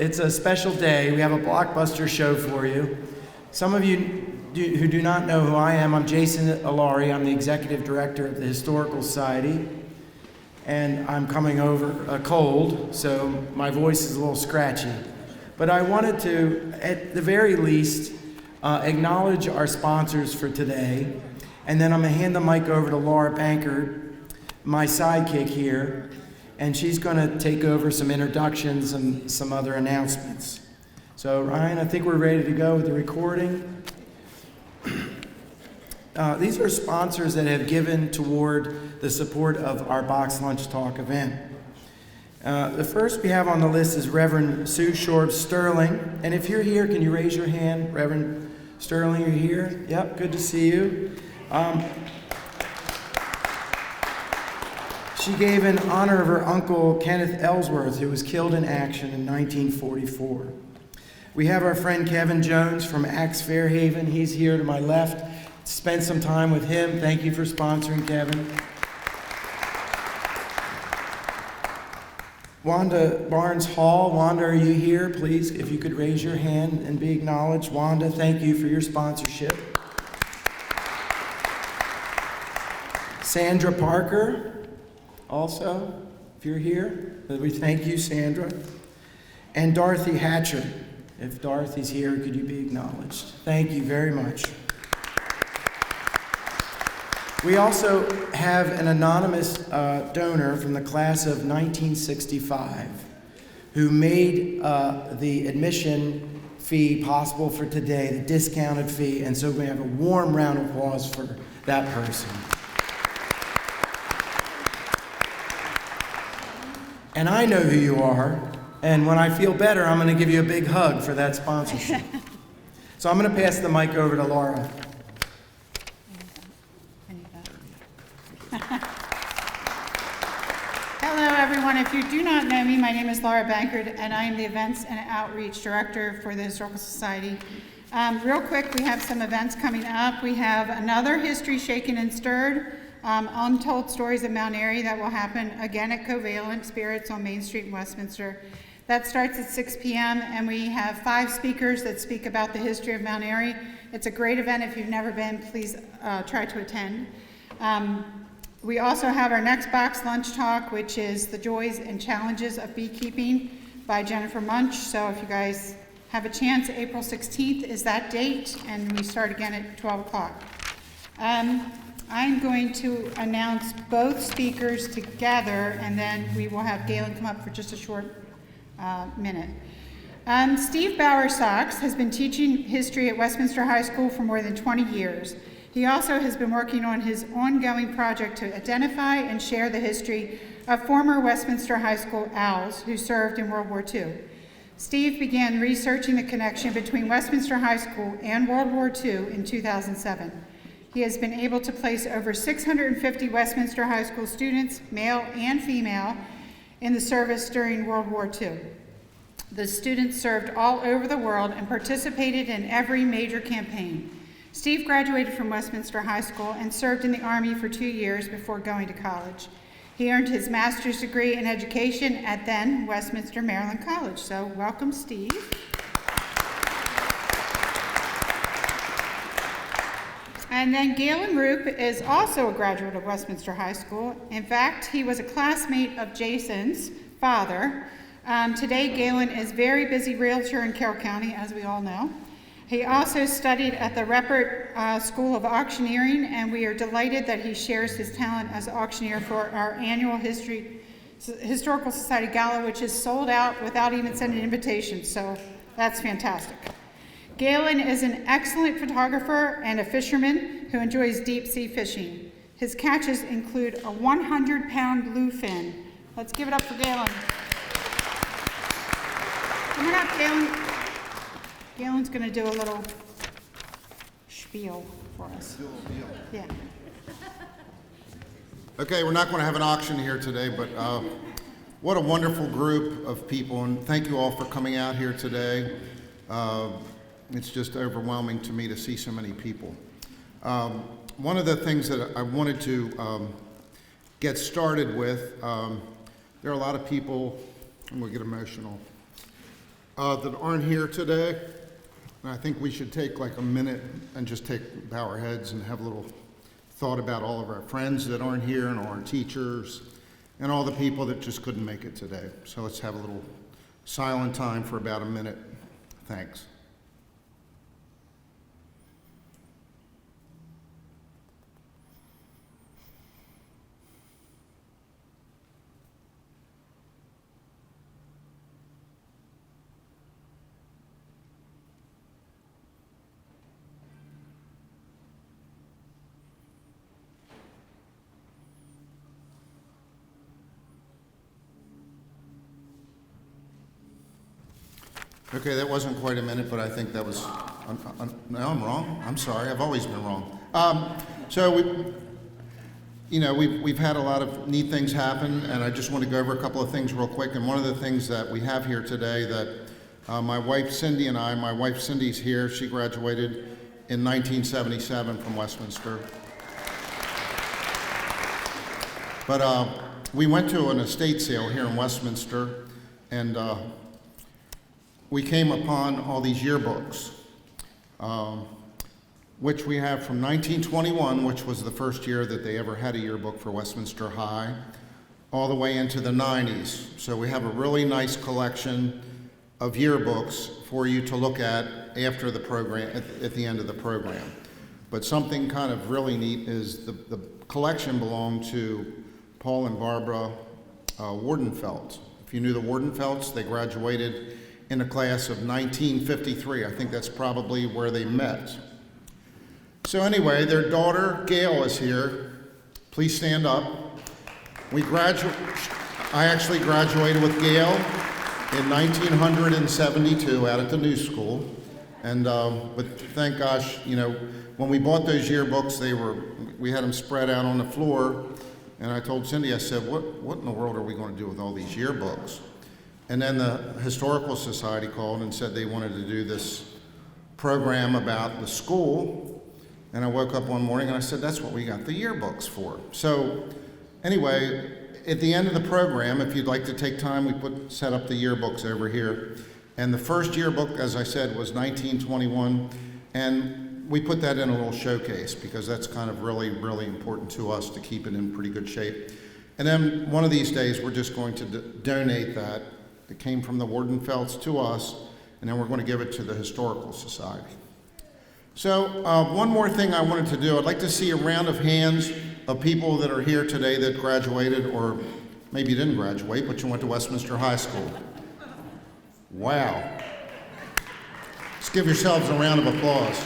It's a special day. We have a blockbuster show for you. Some of you who do not know who I am, I'm Jason Alari. I'm the Executive Director of the Historical Society. And I'm coming over a cold, so my voice is a little scratchy. But I wanted to, at the very least, acknowledge our sponsors for today. And then I'm going to hand the mic over to Laura Bankert, my sidekick here. And she's going to take over some introductions and some other announcements. So Ryan, I think we're ready to go with the recording. These are sponsors that have given toward the support of our Box Lunch Talk event. The first we have on the list is Reverend Sue Shorbs Sterling. And if you're here, can you raise your hand? Reverend Sterling, you're here? Yep, good to see you. She gave in honor of her uncle, Kenneth Ellsworth, who was killed in action in 1944. We have our friend Kevin Jones from Axe Fairhaven. He's here to my left. Spend some time with him. Thank you for sponsoring, Kevin. Wanda Barnes Hall. Wanda, are you here? Please, if you could raise your hand and be acknowledged. Wanda, thank you for your sponsorship. Sandra Parker, also, if you're here, we thank you, Sandra. And Dorothy Hatcher. If Dorothy's here, could you be acknowledged? Thank you very much. We also have an anonymous donor from the class of 1965 who made the admission fee possible for today, the discounted fee, and so we have a warm round of applause for that person. And I know who you are, and when I feel better, I'm going to give you a big hug for that sponsorship. So I'm going to pass the mic over to Laura. Hello, everyone. If you do not know me, my name is Laura Bankert, and I am the Events and Outreach Director for the Historical Society. Real quick, we have some events coming up. We have another History Shaken and Stirred, Untold Stories of Mount Airy that will happen again at Covalent Spirits on Main Street in Westminster. That starts at 6 p.m., and we have 5 speakers that speak about the history of Mount Airy. It's a great event. If you've never been, please try to attend. We also have our next Box Lunch Talk, which is The Joys and Challenges of Beekeeping by Jennifer Munch. So if you guys have a chance, April 16th is that date, and we start again at 12 o'clock. I'm going to announce both speakers together, and then we will have Galen come up for just a short minute. Steve Bowersox has been teaching history at Westminster High School for more than 20 years. He also has been working on his ongoing project to identify and share the history of former Westminster High School Owls who served in World War II. Steve began researching the connection between Westminster High School and World War II in 2007. He has been able to place over 650 Westminster High School students, male and female, in the service during World War II. The students served all over the world and participated in every major campaign. Steve graduated from Westminster High School and served in the Army for 2 years before going to college. He earned his master's degree in education at then Westminster Maryland College. So welcome, Steve. And then Galen Roop is also a graduate of Westminster High School. In fact, he was a classmate of Jason's father. Today, Galen is a very busy realtor in Carroll County, as we all know. He also studied at the Reppert School of Auctioneering, and we are delighted that he shares his talent as an auctioneer for our annual Historical Society Gala, which is sold out without even sending invitations, so that's fantastic. Galen is an excellent photographer and a fisherman who enjoys deep-sea fishing. His catches include a 100-pound bluefin. Let's give it up for Galen. Come on up, Galen. Galen's going to do a little spiel for us. Yeah. Okay, we're not going to have an auction here today, but what a wonderful group of people, and thank you all for coming out here today. It's just overwhelming to me to see so many people. One of the things that I wanted to get started with, there are a lot of people, and we'll get emotional, that aren't here today. And I think we should take like a minute and just bow our heads and have a little thought about all of our friends that aren't here and all our teachers and all the people that just couldn't make it today. So let's have a little silent time for about a minute. Thanks. Okay, that wasn't quite a minute, but I think that was, no, I'm wrong. I'm sorry, I've always been wrong. We've had a lot of neat things happen, and I just want to go over a couple of things real quick. And one of the things that we have here today that my wife Cindy and I, my wife Cindy's here, she graduated in 1977 from Westminster. But we went to an estate sale here in Westminster, and we came upon all these yearbooks, which we have from 1921, which was the first year that they ever had a yearbook for Westminster High, all the way into the 90s. So we have a really nice collection of yearbooks for you to look at after the program, at the end of the program. But something kind of really neat is the collection belonged to Paul and Barbara Wardenfelt. If you knew the Wardenfelts, they graduated in a class of 1953. I think that's probably where they met. So anyway, their daughter, Gail, is here. Please stand up. I actually graduated with Gail in 1972 out at the New School. And but thank gosh, when we bought those yearbooks, we had them spread out on the floor. And I told Cindy, I said, what in the world are we going to do with all these yearbooks? And then the Historical Society called and said they wanted to do this program about the school. And I woke up one morning and I said, that's what we got the yearbooks for. So anyway, at the end of the program, if you'd like to take time, we set up the yearbooks over here. And the first yearbook, as I said, was 1921. And we put that in a little showcase because that's kind of really, really important to us to keep it in pretty good shape. And then one of these days, we're just going to donate that. It came from the Wardenfelts to us, and then we're going to give it to the Historical Society. So one more thing I wanted to do, I'd like to see a round of hands of people that are here today that graduated, or maybe you didn't graduate, but you went to Westminster High School. Wow. Let's give yourselves a round of applause.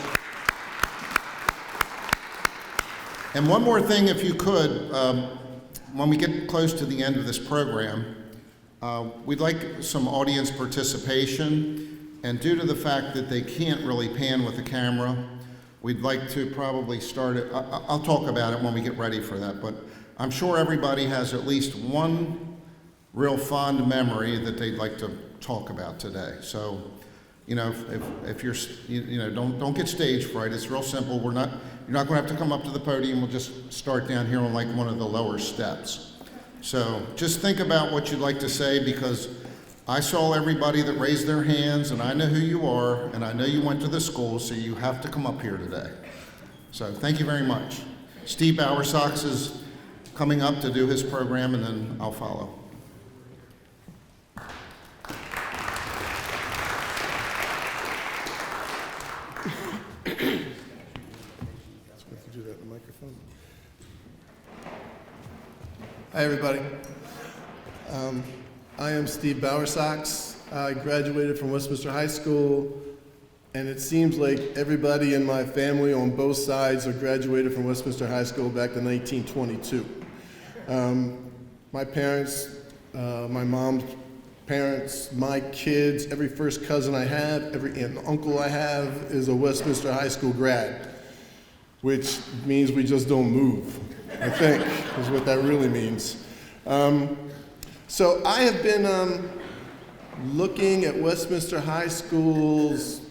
And one more thing, if you could, when we get close to the end of this program, we'd like some audience participation, and due to the fact that they can't really pan with the camera, we'd like to probably start it. I'll talk about it when we get ready for that, but I'm sure everybody has at least one real fond memory that they'd like to talk about today. So, if you're, don't get stage fright. It's real simple. You're not going to have to come up to the podium. We'll just start down here on like one of the lower steps. So just think about what you'd like to say, because I saw everybody that raised their hands, and I know who you are, and I know you went to the school, so you have to come up here today. So thank you very much. Steve Bowersox is coming up to do his program, and then I'll follow. Hi, everybody. I am Steve Bowersox. I graduated from Westminster High School, and it seems like everybody in my family on both sides have graduated from Westminster High School back in 1922. My parents, my mom's parents, my kids, every first cousin I have, every aunt and uncle I have is a Westminster High School grad, which means we just don't move, I think, is what that really means. So I have been looking at Westminster High School's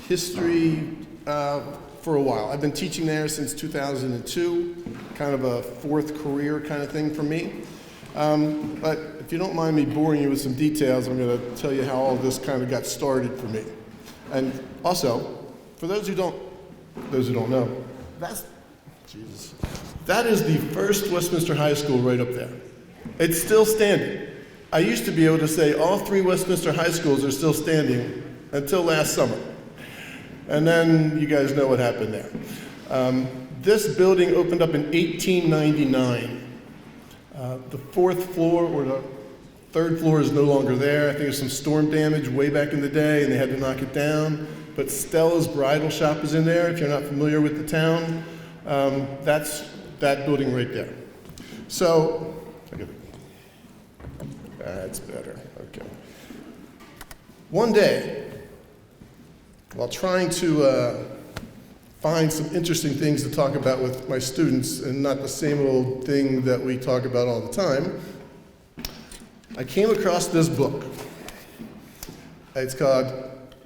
history for a while. I've been teaching there since 2002, kind of a fourth career kind of thing for me. But if you don't mind me boring you with some details, I'm going to tell you how all this kind of got started for me. And also, for those who don't know, that is the first Westminster High School right up there. It's still standing. I used to be able to say all 3 Westminster High Schools are still standing until last summer. And then you guys know what happened there. This building opened up in 1899. The 4th floor or the 3rd floor is no longer there. I think there's some storm damage way back in the day and they had to knock it down. But Stella's Bridal Shop is in there, if you're not familiar with the town. That's that building right there. So, that's better, okay. One day, while trying to find some interesting things to talk about with my students and not the same old thing that we talk about all the time, I came across this book. It's called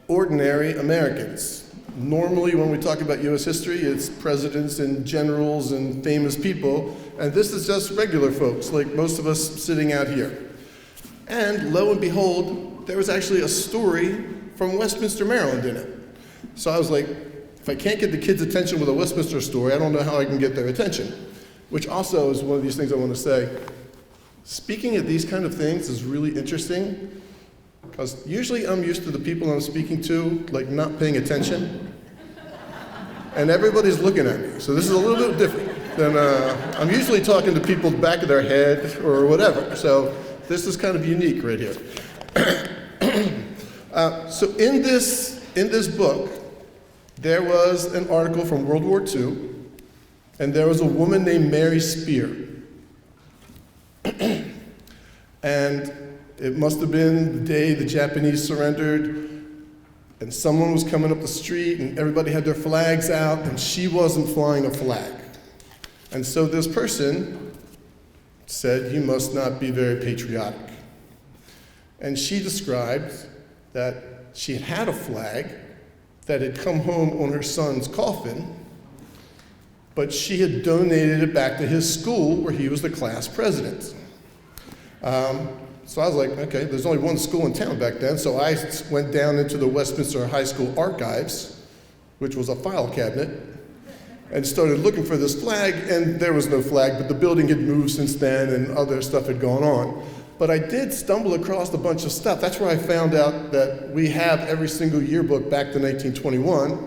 Ordinary Americans. Normally when we talk about U.S. history, it's presidents and generals and famous people, and this is just regular folks, like most of us sitting out here. And lo and behold, there was actually a story from Westminster, Maryland in it. So I was like, if I can't get the kids' attention with a Westminster story, I don't know how I can get their attention. Which also is one of these things I want to say. Speaking at these kind of things is really interesting, because usually I'm used to the people I'm speaking to, like, not paying attention. And everybody's looking at me. So this is a little bit different than, I'm usually talking to people's back of their head or whatever. So this is kind of unique right here. So in this book, there was an article from World War II, and there was a woman named Mary Spear. And it must have been the day the Japanese surrendered, and someone was coming up the street, and everybody had their flags out, and she wasn't flying a flag. And so this person said, "You must not be very patriotic." And she described that she had had a flag that had come home on her son's coffin, but she had donated it back to his school where he was the class president. So I was like, okay, there's only one school in town back then, so I went down into the Westminster High School archives, which was a file cabinet, and started looking for this flag, and there was no flag, but the building had moved since then and other stuff had gone on. But I did stumble across a bunch of stuff. That's where I found out that we have every single yearbook back to 1921.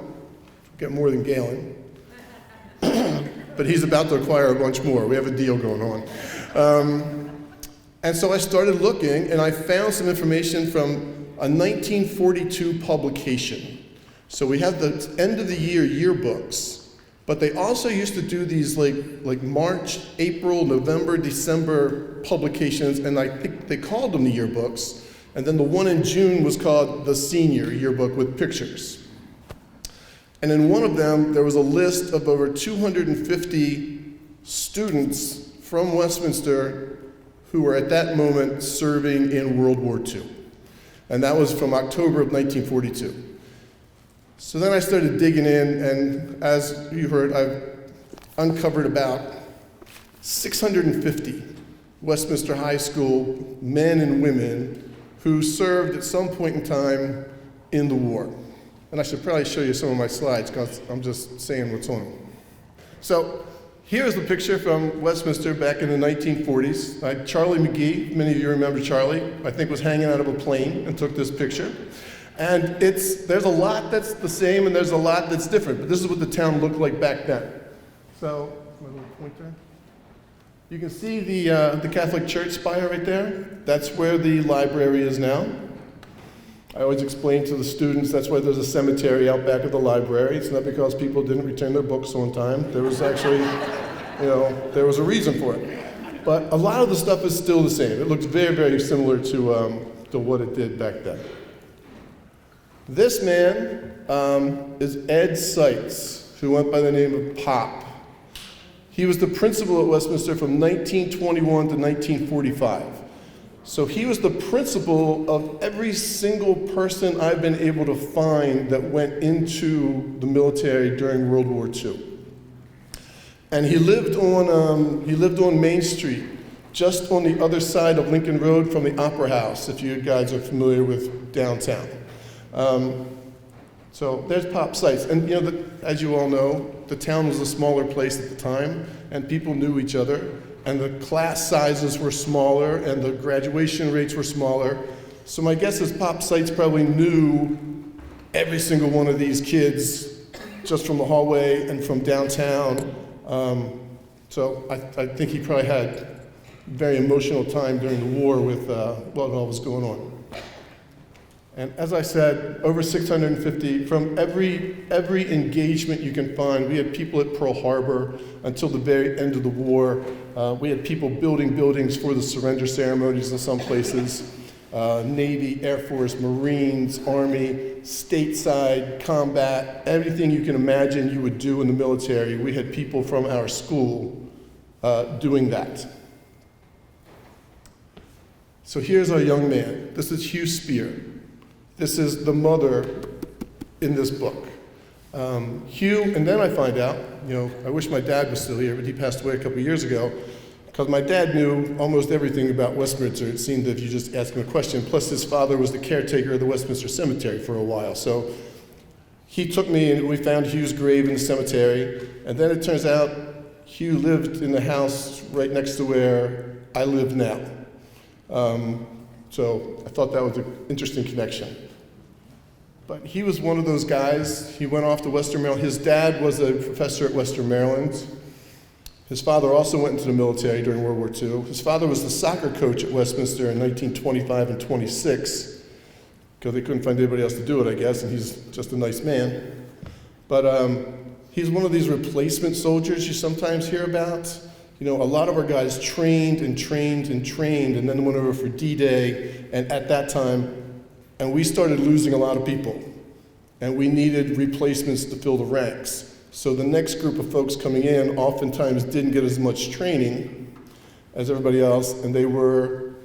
Get more than Galen. But he's about to acquire a bunch more. We have a deal going on. And so I started looking, and I found some information from a 1942 publication. So we have the end of the year yearbooks, but they also used to do these like March, April, November, December publications, and I think they called them the yearbooks. And then the one in June was called the senior yearbook with pictures. And in one of them, there was a list of over 250 students from Westminster who were at that moment serving in World War II. And that was from October of 1942. So then I started digging in, and as you heard, I've uncovered about 650 Westminster High School men and women who served at some point in time in the war. And I should probably show you some of my slides, because I'm just saying what's on them. So here's the picture from Westminster back in the 1940s. Charlie McGee, many of you remember Charlie, I think was hanging out of a plane and took this picture. And there's a lot that's the same and there's a lot that's different, but this is what the town looked like back then. So, my little pointer. You can see the Catholic Church spire right there. That's where the library is now. I always explain to the students that's why there's a cemetery out back of the library. It's not because people didn't return their books on time. There was actually, there was a reason for it. But a lot of the stuff is still the same. It looks very, very similar to what it did back then. This man is Ed Seitz, who went by the name of Pop. He was the principal at Westminster from 1921 to 1945. So he was the principal of every single person I've been able to find that went into the military during World War II. And he lived on Main Street just on the other side of Lincoln Road from the Opera House, if you guys are familiar with downtown. So there's pop sites. And as you all know, the town was a smaller place at the time, and people knew each other, and the class sizes were smaller, and the graduation rates were smaller. So my guess is pop sites probably knew every single one of these kids just from the hallway and from downtown. So I think he probably had a very emotional time during the war with what all was going on. And as I said, over 650, from every engagement you can find. We had people at Pearl Harbor until the very end of the war. We had people building buildings for the surrender ceremonies in some places. Navy, Air Force, Marines, Army, stateside, combat, everything you can imagine you would do in the military. We had people from our school doing that. So here's our young man. This is Hugh Spear. This is the mother in this book. Hugh, and then I find out, I wish my dad was still here, but he passed away a couple years ago, because my dad knew almost everything about Westminster. It seemed if you just ask him a question. Plus his father was the caretaker of the Westminster Cemetery for a while. So he took me and we found Hugh's grave in the cemetery. And then it turns out Hugh lived in the house right next to where I live now. So I thought that was an interesting connection. But he was one of those guys. He went off to Western Maryland. His dad was a professor at Western Maryland. His father also went into the military during World War II. His father was the soccer coach at Westminster in 1925 and 26, because they couldn't find anybody else to do it, I guess, and he's just a nice man. But he's one of these replacement soldiers you sometimes hear about. A lot of our guys trained and trained and trained, and then went over for D-Day, and at that time, and we started losing a lot of people, and we needed replacements to fill the ranks. So the next group of folks coming in oftentimes didn't get as much training as everybody else, and they were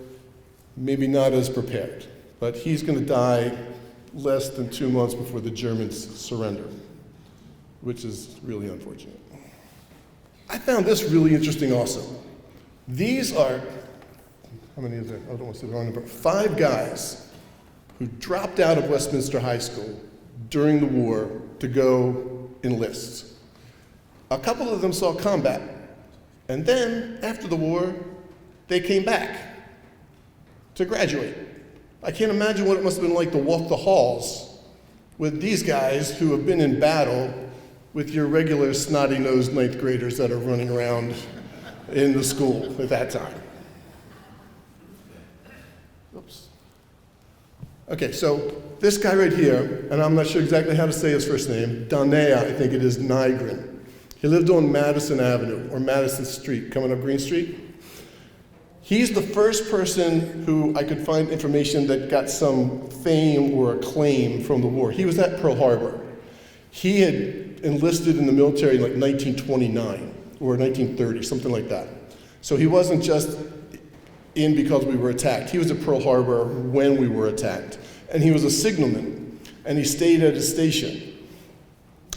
maybe not as prepared. But he's going to die less than 2 months before the Germans surrender, which is really unfortunate. I found this really interesting also. These are, how many is there? I don't want to say the wrong number. 5 guys who dropped out of Westminster High School during the war to go enlist. A couple of them saw combat, and then after the war, they came back to graduate. I can't imagine what it must have been like to walk the halls with these guys who have been in battle with your regular snotty-nosed 9th graders that are running around in the school at that time. Oops. Okay, so this guy right here, and I'm not sure exactly how to say his first name, Donea, I think it is, Nygren. He lived on Madison Avenue, or Madison Street, coming up Green Street. He's the first person who I could find information that got some fame or acclaim from the war. He was at Pearl Harbor. He had enlisted in the military in like 1929 or 1930, something like that. So he wasn't just in because we were attacked. He was at Pearl Harbor when we were attacked. And he was a signalman, and he stayed at his station.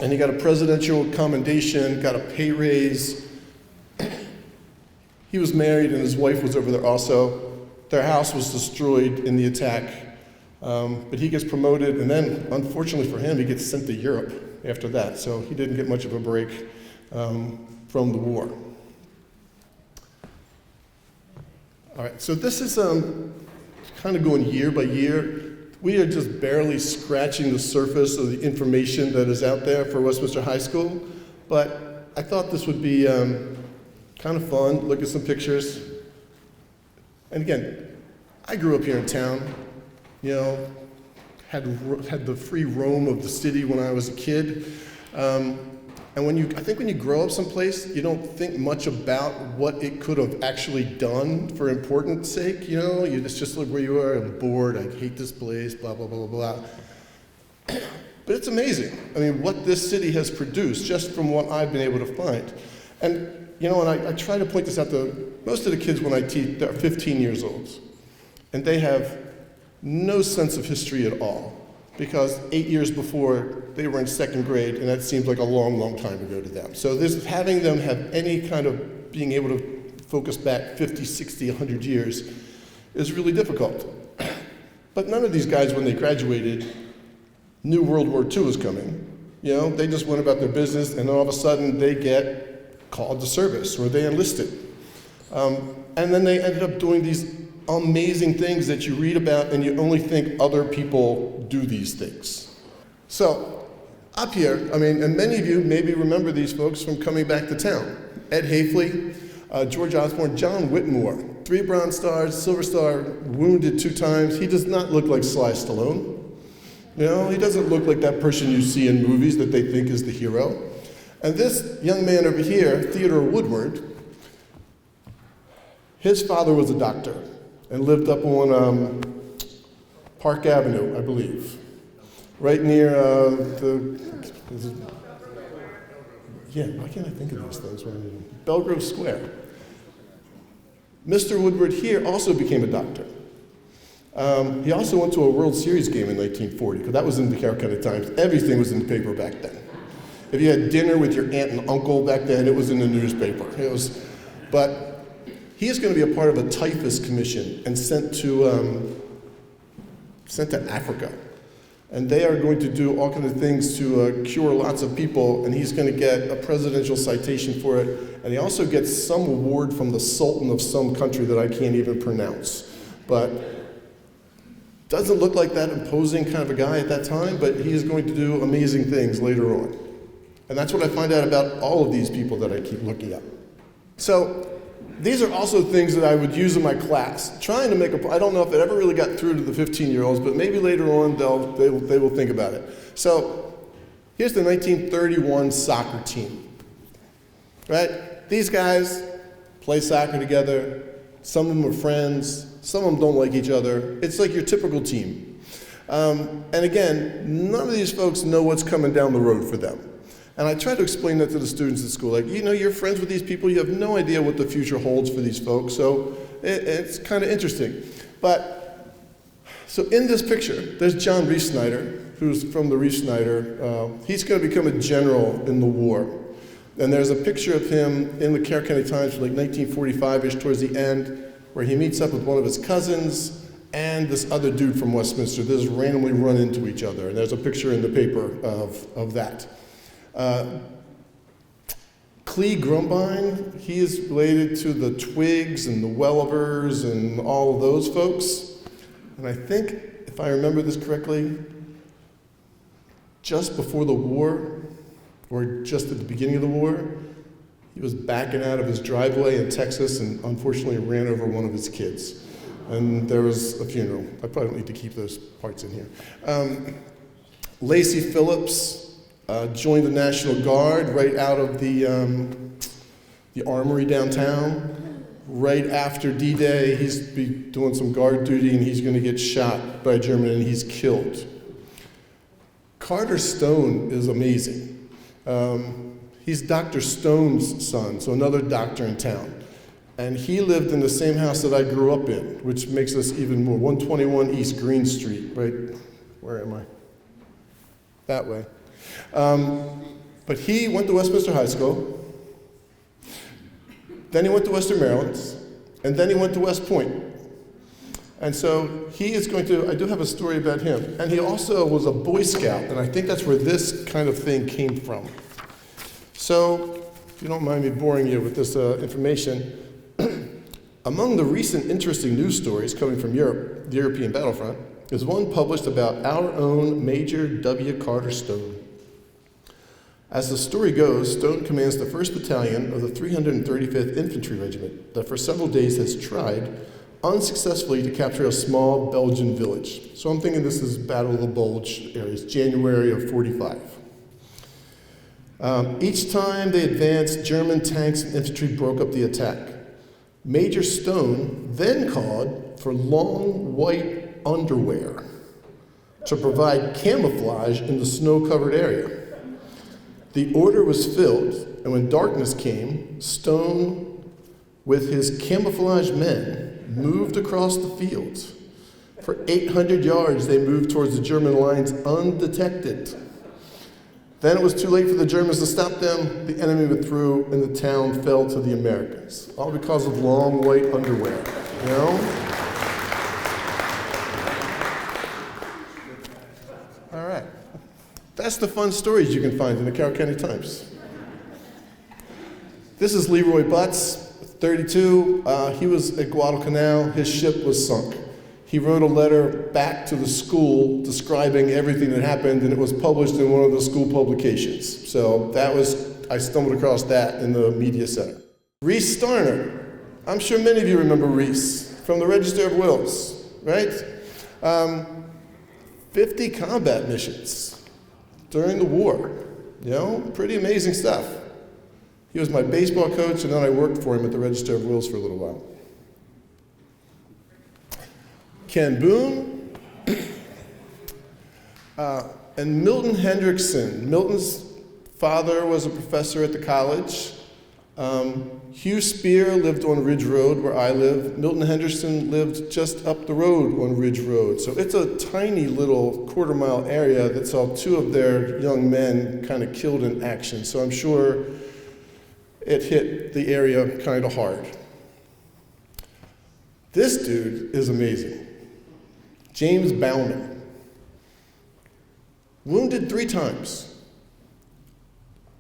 And he got a presidential commendation, got a pay raise. He was married, and his wife was over there also. Their house was destroyed in the attack. But he gets promoted, and then, unfortunately for him, he gets sent to Europe after that. So he didn't get much of a break from the war. All right, so this is kind of going year by year. We are just barely scratching the surface of the information that is out there for Westminster High School, but I thought this would be kind of fun. Look at some pictures. And again, I grew up here in town, had the free roam of the city when I was a kid. And I think when you grow up someplace, you don't think much about what it could have actually done for importance sake, You just look where you are, I'm bored, I hate this place, blah, blah, blah, blah, blah. But it's amazing, what this city has produced, just from what I've been able to find. And, and I try to point this out to most of the kids when I teach, they're 15 years old. And they have no sense of history at all. Because 8 years before, they were in 2nd grade, and that seems like a long, long time ago to them. So having them have any kind of being able to focus back 50, 60, 100 years, is really difficult. But none of these guys, when they graduated, knew World War II was coming. You know, they just went about their business, and all of a sudden they get called to service, or they enlisted. And then they ended up doing these amazing things that you read about, and you only think other people do these things. So, up here, I mean, and many of you maybe remember these folks from coming back to town. Ed Hafley, George Osborne, John Whitmore, 3 Bronze Stars, Silver Star, wounded 2 times. He does not look like Sly Stallone. You know, he doesn't look like that person you see in movies that they think is the hero. And this young man over here, Theodore Woodward, his father was a doctor and lived up on Park Avenue, I believe, right near why can't I think of these things? Belgrove Square. Mr. Woodward here also became a doctor. He also went to a World Series game in 1940, because that was in the Calcutta Times. Everything was in the paper back then. If you had dinner with your aunt and uncle back then, it was in the newspaper. But he is going to be a part of a typhus commission and sent to Africa. And they are going to do all kinds of things to cure lots of people, and he's going to get a presidential citation for it. And he also gets some award from the Sultan of some country that I can't even pronounce. But doesn't look like that imposing kind of a guy at that time, but he is going to do amazing things later on. And that's what I find out about all of these people that I keep looking up. So these are also things that I would use in my class, trying to make I don't know if it ever really got through to the 15-year-olds, but maybe later on they will think about it. So here's the 1931 soccer team, right? These guys play soccer together. Some of them are friends. Some of them don't like each other. It's like your typical team. And again, none of these folks know what's coming down the road for them. And I try to explain that to the students at school. Like, you know, you're friends with these people. You have no idea what the future holds for these folks. So it's kind of interesting. But, so in this picture, there's John Reese Snyder, who's from the Reese Snyder. He's going to become a general in the war. And there's a picture of him in the Carroll County Times from like 1945-ish towards the end, where he meets up with one of his cousins and this other dude from Westminster. They just randomly run into each other. And there's a picture in the paper of that. Clee Grumbine, he is related to the Twigs and the Wellivers and all of those folks. And I think, if I remember this correctly, just before the war, or just at the beginning of the war, he was backing out of his driveway in Texas and unfortunately ran over one of his kids. And there was a funeral. I probably don't need to keep those parts in here. Lacey Phillips joined the National Guard right out of the armory downtown. Right after D-Day, he's doing some guard duty and he's going to get shot by a German and he's killed. Carter Stone is amazing. He's Dr. Stone's son, so another doctor in town. And he lived in the same house that I grew up in, which makes us even more. 121 East Green Street, right? Where am I? That way. But he went to Westminster High School, then he went to Western Maryland, and then he went to West Point. And so he is going to, I do have a story about him. And he also was a Boy Scout, and I think that's where this kind of thing came from. So, if you don't mind me boring you with this information, among the recent interesting news stories coming from Europe, the European battlefront, is one published about our own Major W. Carter Stone. As the story goes, Stone commands the 1st Battalion of the 335th Infantry Regiment that for several days has tried unsuccessfully to capture a small Belgian village. So I'm thinking this is Battle of the Bulge areas, January of 45. Each time they advanced, German tanks and infantry broke up the attack. Major Stone then called for long white underwear to provide camouflage in the snow-covered area. The order was filled, and when darkness came, Stone, with his camouflage men, moved across the field. For 800 yards, they moved towards the German lines undetected. Then it was too late for the Germans to stop them. The enemy withdrew, and the town fell to the Americans. All because of long white underwear, you know? All right. That's the fun stories you can find in the Carroll County Times. This is Leroy Butts, 32. He was at Guadalcanal. His ship was sunk. He wrote a letter back to the school describing everything that happened, and it was published in one of the school publications. So I stumbled across that in the media center. Reese Starner. I'm sure many of you remember Reese from the Register of Wills, right? 50 combat missions during the war. You know, pretty amazing stuff. He was my baseball coach, and then I worked for him at the Register of Wills for a little while. Ken Boone, and Milton Hendrickson. Milton's father was a professor at the college. Hugh Spear lived on Ridge Road, where I live. Milton Hendrickson lived just up the road on Ridge Road. So it's a tiny little quarter-mile area that saw two of their young men kind of killed in action. So I'm sure it hit the area kind of hard. This dude is amazing. James Bauman, wounded 3 times,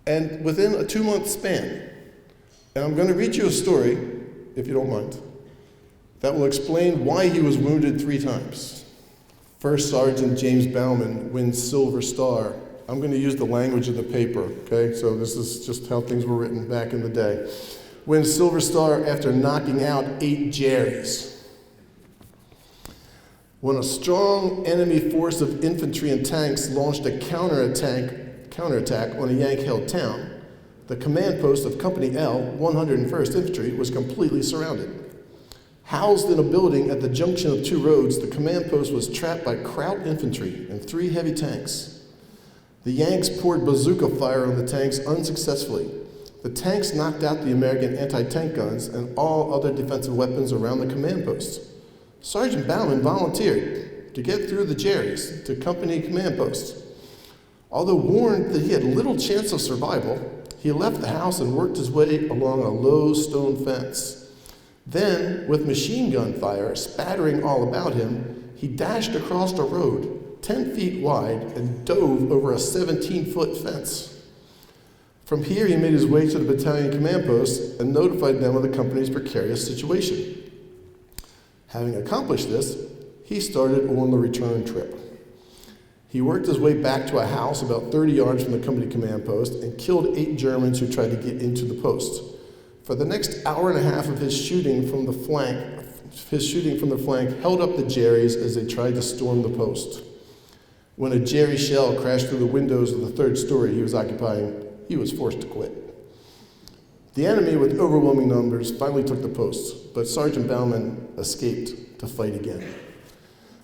and within a 2-month span. And I'm going to read you a story, if you don't mind, that will explain why he was wounded 3 times. First Sergeant James Bauman wins Silver Star. I'm going to use the language of the paper, okay? So this is just how things were written back in the day. Wins Silver Star after knocking out 8 Jerrys. When a strong enemy force of infantry and tanks launched a counterattack on a Yank-held town, the command post of Company L, 101st Infantry, was completely surrounded. Housed in a building at the junction of 2 roads, the command post was trapped by Kraut infantry and 3 heavy tanks. The Yanks poured bazooka fire on the tanks unsuccessfully. The tanks knocked out the American anti-tank guns and all other defensive weapons around the command post. Sergeant Bauman volunteered to get through the Jerrys to company command post. Although warned that he had little chance of survival, he left the house and worked his way along a low stone fence. Then, with machine gun fire spattering all about him, he dashed across a road 10 feet wide and dove over a 17-foot fence. From here, he made his way to the battalion command post and notified them of the company's precarious situation. Having accomplished this, he started on the return trip. He worked his way back to a house about 30 yards from the company command post and killed 8 Germans who tried to get into the post. For the next hour and a half of his shooting from the flank held up the Jerrys as they tried to storm the post. When a Jerry shell crashed through the windows of the 3rd story he was occupying, he was forced to quit. The enemy, with overwhelming numbers, finally took the post, but Sergeant Bauman escaped to fight again.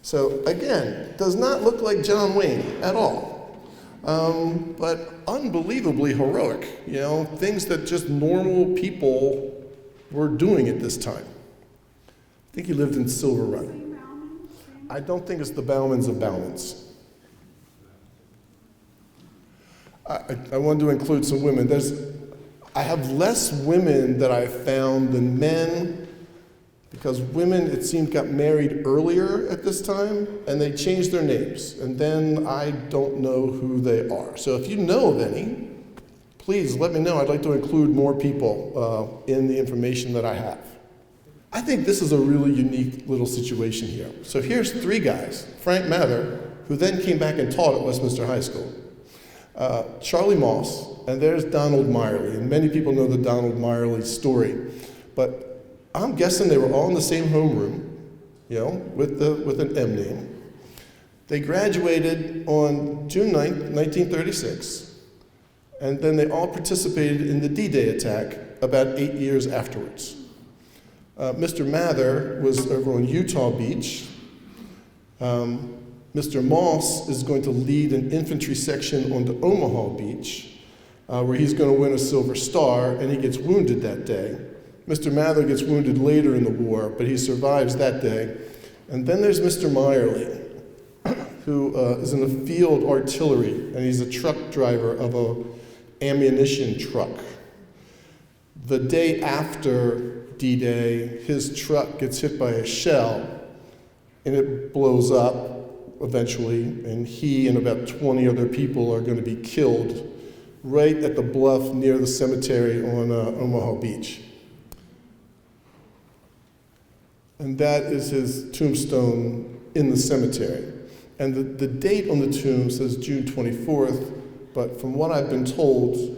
So again, does not look like John Wayne at all, but unbelievably heroic, you know, things that just normal people were doing at this time. I think he lived in Silver Run. I don't think it's the Baumans of Baumans. I wanted to include some women. I have less women that I've found than men, because women, it seemed, got married earlier at this time, and they changed their names, and then I don't know who they are. So if you know of any, please let me know. I'd like to include more people in the information that I have. I think this is a really unique little situation here. So here's 3 guys. Frank Mather, who then came back and taught at Westminster High School. Charlie Moss, and there's Donald Meyerly, and many people know the Donald Meyerly story, but I'm guessing they were all in the same homeroom, you know, with an M name. They graduated on June 9th, 1936, and then they all participated in the D-Day attack about 8 years afterwards. Mr. Mather was over on Utah Beach. Mr. Moss is going to lead an infantry section onto Omaha Beach, where he's going to win a Silver Star, and he gets wounded that day. Mr. Mather gets wounded later in the war, but he survives that day. And then there's Mr. Meyerly, who is in the field artillery, and he's a truck driver of a ammunition truck. The day after D-Day, his truck gets hit by a shell, and it blows up eventually, and he and about 20 other people are going to be killed right at the bluff near the cemetery on Omaha Beach. And that is his tombstone in the cemetery. And the date on the tomb says June 24th, but from what I've been told,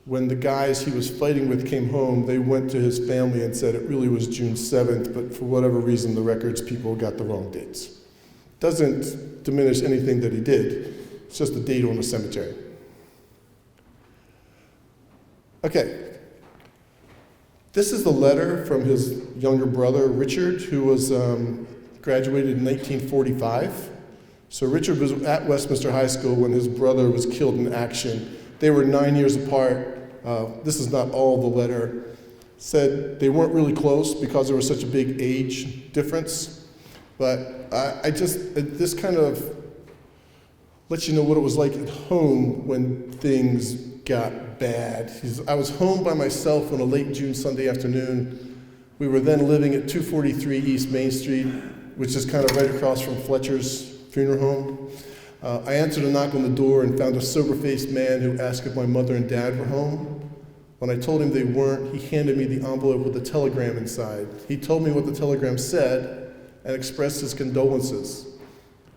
when the guys he was fighting with came home, they went to his family and said it really was June 7th, but for whatever reason, the records people got the wrong dates. Doesn't diminish anything that he did. It's just a date on the cemetery. Okay. This is the letter from his younger brother, Richard, who was graduated in 1945. So Richard was at Westminster High School when his brother was killed in action. They were 9 years apart. This is not all the letter. Said they weren't really close because there was such a big age difference. But this kind of lets you know what it was like at home when things got bad. I was home by myself on a late June Sunday afternoon. We were then living at 243 East Main Street, which is kind of right across from Fletcher's funeral home. I answered a knock on the door and found a sober-faced man who asked if my mother and dad were home. When I told him they weren't, he handed me the envelope with a telegram inside. He told me what the telegram said and expressed his condolences.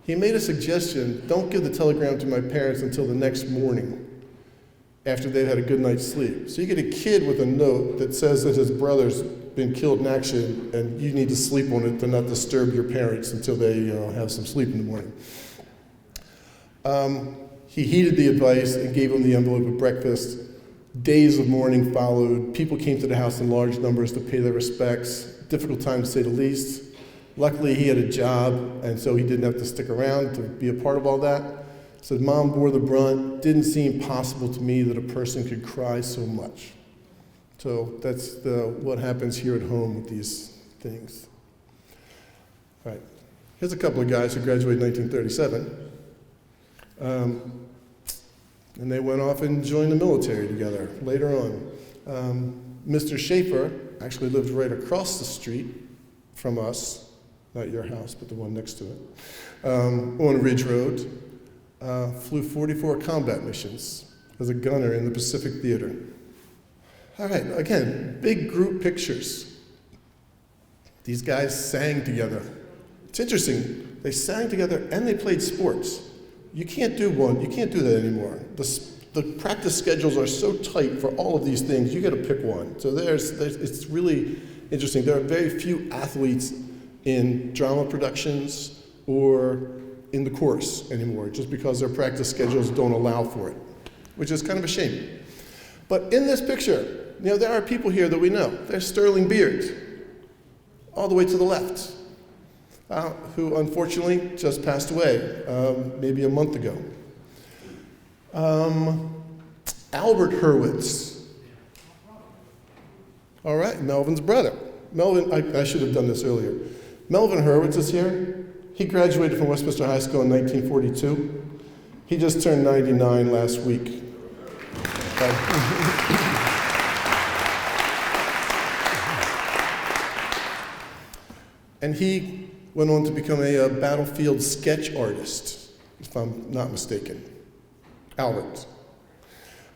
He made a suggestion: don't give the telegram to my parents until the next morning, after they'd had a good night's sleep. So you get a kid with a note that says that his brother's been killed in action and you need to sleep on it to not disturb your parents until they have some sleep in the morning. He heeded the advice and gave him the envelope at breakfast. Days of mourning followed. People came to the house in large numbers to pay their respects. Difficult time to say the least. Luckily, he had a job, and so he didn't have to stick around to be a part of all that. Said, Mom bore the brunt. Didn't seem possible to me that a person could cry so much. So that's what happens here at home with these things. All right. Here's a couple of guys who graduated in 1937. And they went off and joined the military together later on. Mr. Schaefer actually lived right across the street from us, not your house, but the one next to it, on Ridge Road. Flew 44 combat missions as a gunner in the Pacific Theater. All right, again, big group pictures. These guys sang together. It's interesting, they sang together and they played sports. You can't do that anymore. The practice schedules are so tight for all of these things, you gotta pick one. So it's really interesting. There are very few athletes in drama productions or in the chorus anymore, just because their practice schedules don't allow for it, which is kind of a shame. But in this picture, there are people here that we know. There's Sterling Beard, all the way to the left, who unfortunately just passed away maybe a month ago. Albert Hurwitz. All right, Melvin's brother. Melvin, I should have done this earlier. Melvin Hurwitz is here. He graduated from Westminster High School in 1942. He just turned 99 last week. And he went on to become a battlefield sketch artist, if I'm not mistaken. Albert.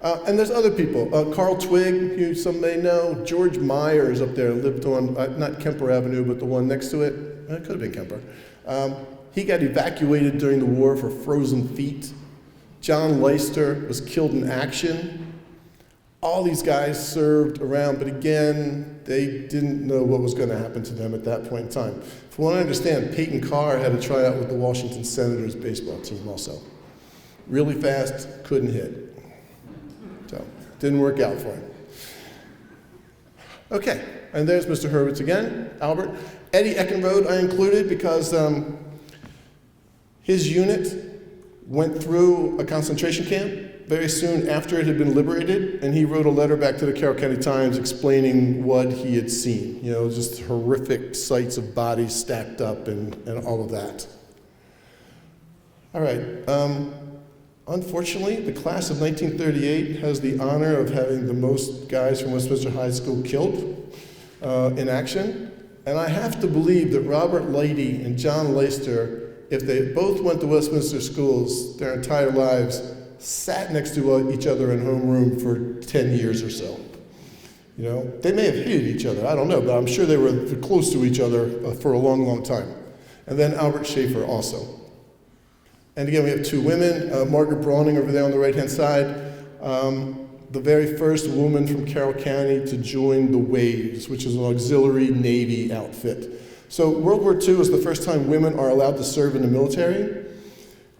And there's other people. Carl Twigg, who some may know. George Myers up there lived on, not Kemper Avenue, but the one next to it. It could have been Kemper. He got evacuated during the war for frozen feet. John Leister was killed in action. All these guys served around, but again, they didn't know what was going to happen to them at that point in time. From what I understand, Peyton Carr had a tryout with the Washington Senators baseball team also. Really fast, couldn't hit. So, didn't work out for him. Okay, and there's Mr. Hurwitz again, Albert. Eddie Eckenrode I included because his unit went through a concentration camp very soon after it had been liberated, and he wrote a letter back to the Carroll County Times explaining what he had seen. Just horrific sights of bodies stacked up and all of that. All right. Unfortunately, the class of 1938 has the honor of having the most guys from Westminster High School killed in action. And I have to believe that Robert Leidy and John Leister, if they both went to Westminster schools their entire lives, sat next to each other in homeroom for 10 years or so. You know, they may have hated each other, I don't know, but I'm sure they were close to each other for a long, long time. And then Albert Schaefer also. And again, we have two women, Margaret Browning over there on the right-hand side, the very first woman from Carroll County to join the WWII, which is an auxiliary Navy outfit. So World War II is the first time women are allowed to serve in the military.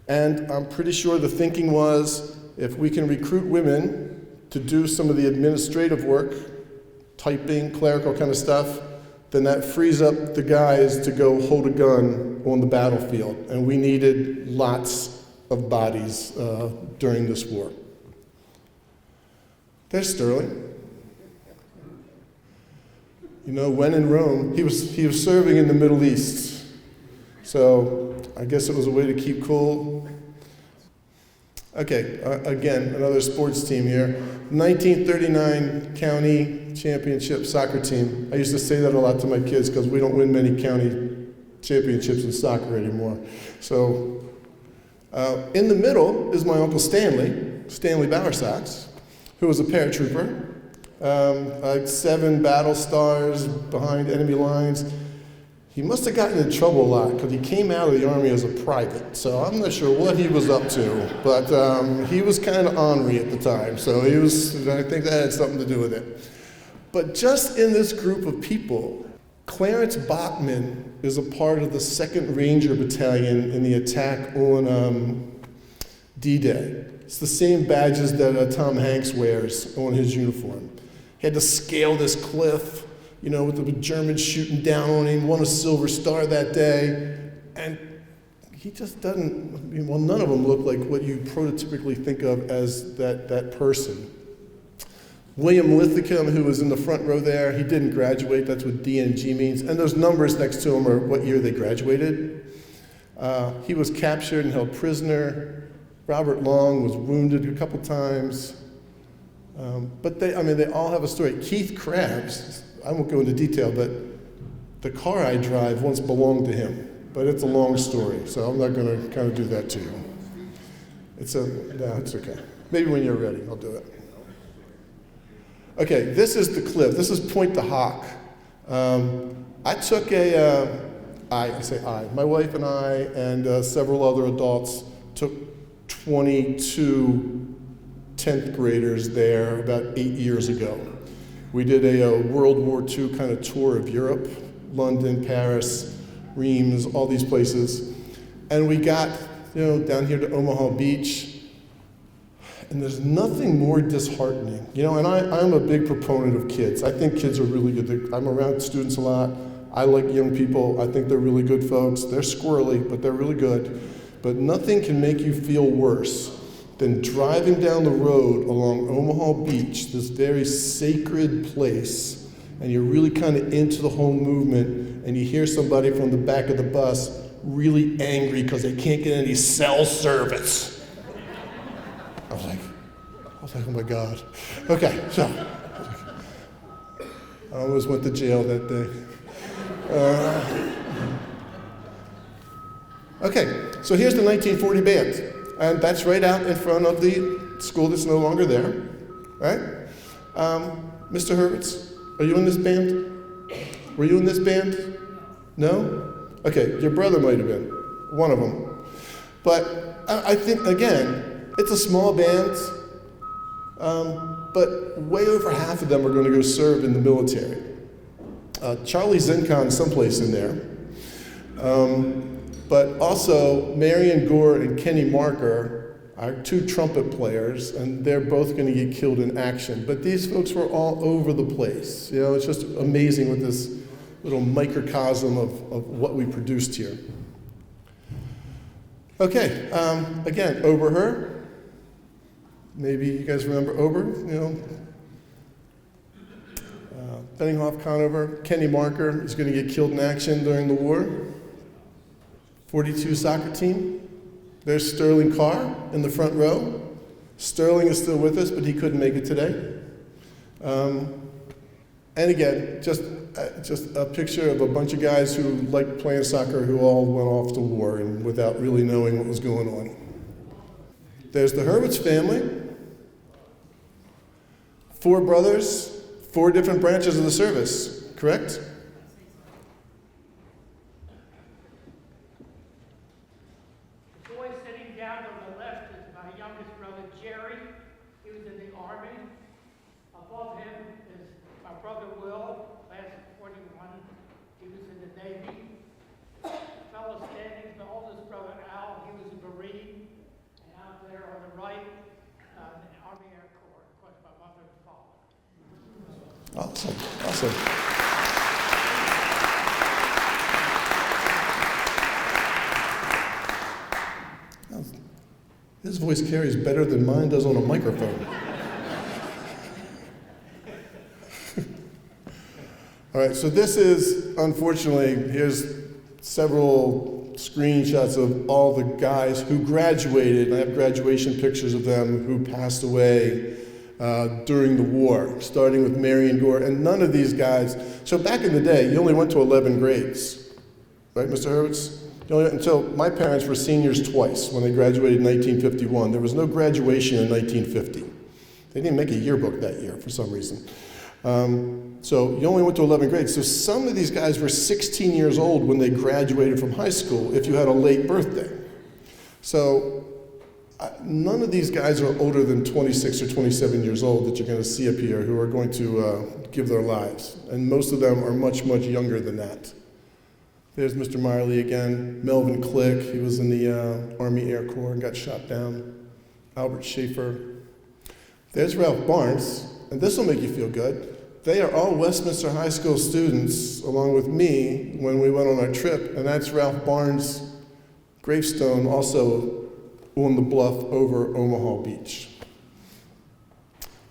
And I'm pretty sure the thinking was, if we can recruit women to do some of the administrative work, typing, clerical kind of stuff, then that frees up the guys to go hold a gun on the battlefield. And we needed lots of bodies during this war. There's Sterling. You know, when in Rome, he was serving in the Middle East. So I guess it was a way to keep cool. Okay, again, another sports team here. 1939 county championship soccer team. I used to say that a lot to my kids because we don't win many county championships in soccer anymore. So in the middle is my Uncle Stanley Bowersox, who was a paratrooper. Like 7 battle stars behind enemy lines. He must have gotten in trouble a lot because he came out of the Army as a private. So I'm not sure what he was up to, but he was kind of ornery at the time. So I think that had something to do with it. But just in this group of people, Clarence Bachman is a part of the 2nd Ranger Battalion in the attack on D-Day. It's the same badges that Tom Hanks wears on his uniform. He had to scale this cliff, you know, with the Germans shooting down on him, won a Silver Star that day, and he just doesn't, I mean, well, none of them look like what you prototypically think of as that person. William Lithicum, who was in the front row there, he didn't graduate, that's what DNG means, and those numbers next to him are what year they graduated. He was captured and held prisoner. Robert Long was wounded a couple times. But they all have a story. Keith Krabs, I won't go into detail, but the car I drive once belonged to him. But it's a long story, so I'm not going to kind of do that to you. It's okay. Maybe when you're ready, I'll do it. Okay, this is the cliff. This is Point the Hawk. I took my wife and I and several other adults took 22 10th graders there about 8 years ago. We did a World War II kind of tour of Europe, London, Paris, Reims, all these places. And we got, down here to Omaha Beach, and there's nothing more disheartening. And I'm a big proponent of kids. I think kids are really good. I'm around students a lot. I like young people. I think they're really good folks. They're squirrely, but they're really good. But nothing can make you feel worse than driving down the road along Omaha Beach, this very sacred place, and you're really kind of into the whole movement, and you hear somebody from the back of the bus really angry because they can't get any cell service. I was like, oh my God. Okay, so I almost went to jail that day. Okay, so here's the 1940 band. And that's right out in front of the school that's no longer there, right? Mr. Hurwitz, are you in this band? Were you in this band? No? Okay, your brother might have been, one of them. But I think, again, it's a small band, but way over half of them are going to go serve in the military. Charlie Zincon's someplace in there. But also, Marion Gore and Kenny Marker are 2 trumpet players, and they're both going to get killed in action. But these folks were all over the place. It's just amazing with this little microcosm of what we produced here. Okay, again, Oberher. Maybe you guys remember Ober, Benninghoff Conover. Kenny Marker is going to get killed in action during the war. 42 soccer team, There's Sterling Carr in the front row. Sterling is still with us, but he couldn't make it today. And again, just a picture of a bunch of guys who liked playing soccer who all went off to war and without really knowing what was going on. There's the Hurwitz family. 4 brothers, 4 different branches of the service, correct? The boy sitting down on the left is my youngest brother, Jerry. He was in the Army. Above him is my brother, Will, class of 41. He was in the Navy. Fellow standing, the oldest brother, Al, he was a Marine. And out there on the right, the Army Air Corps, of course, my mother and father. Awesome, awesome. His voice carries better than mine does on a microphone. All right, so this is, unfortunately, here's several screenshots of all the guys who graduated. I have graduation pictures of them who passed away during the war, starting with Marion Gore, and none of these guys. So back in the day, you only went to 11 grades, right, Mr. Hurwitz? Until my parents were seniors twice when they graduated in 1951. There was no graduation in 1950. They didn't make a yearbook that year for some reason. So you only went to 11 grades. So some of these guys were 16 years old when they graduated from high school if you had a late birthday. So none of these guys are older than 26 or 27 years old that you're going to see up here who are going to give their lives. And most of them are much, much younger than that. There's Mr. Miley again, Melvin Click, he was in the Army Air Corps and got shot down. Albert Schaefer. There's Ralph Barnes, and this will make you feel good. They are all Westminster High School students, along with me, when we went on our trip, and that's Ralph Barnes' gravestone, also on the bluff over Omaha Beach.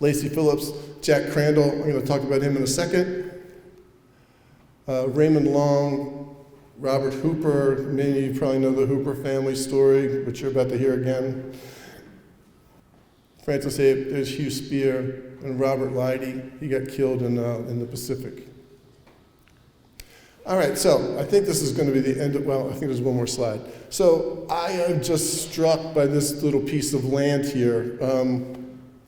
Lacey Phillips, Jack Crandall, I'm going to talk about him in a second. Raymond Long, Robert Hooper, many of you probably know the Hooper family story, which you're about to hear again. Francis Abe, there's Hugh Spear, and Robert Leidy. He got killed in the Pacific. All right, so I think this is going to be the end of, well, I think there's one more slide. So I am just struck by this little piece of land here.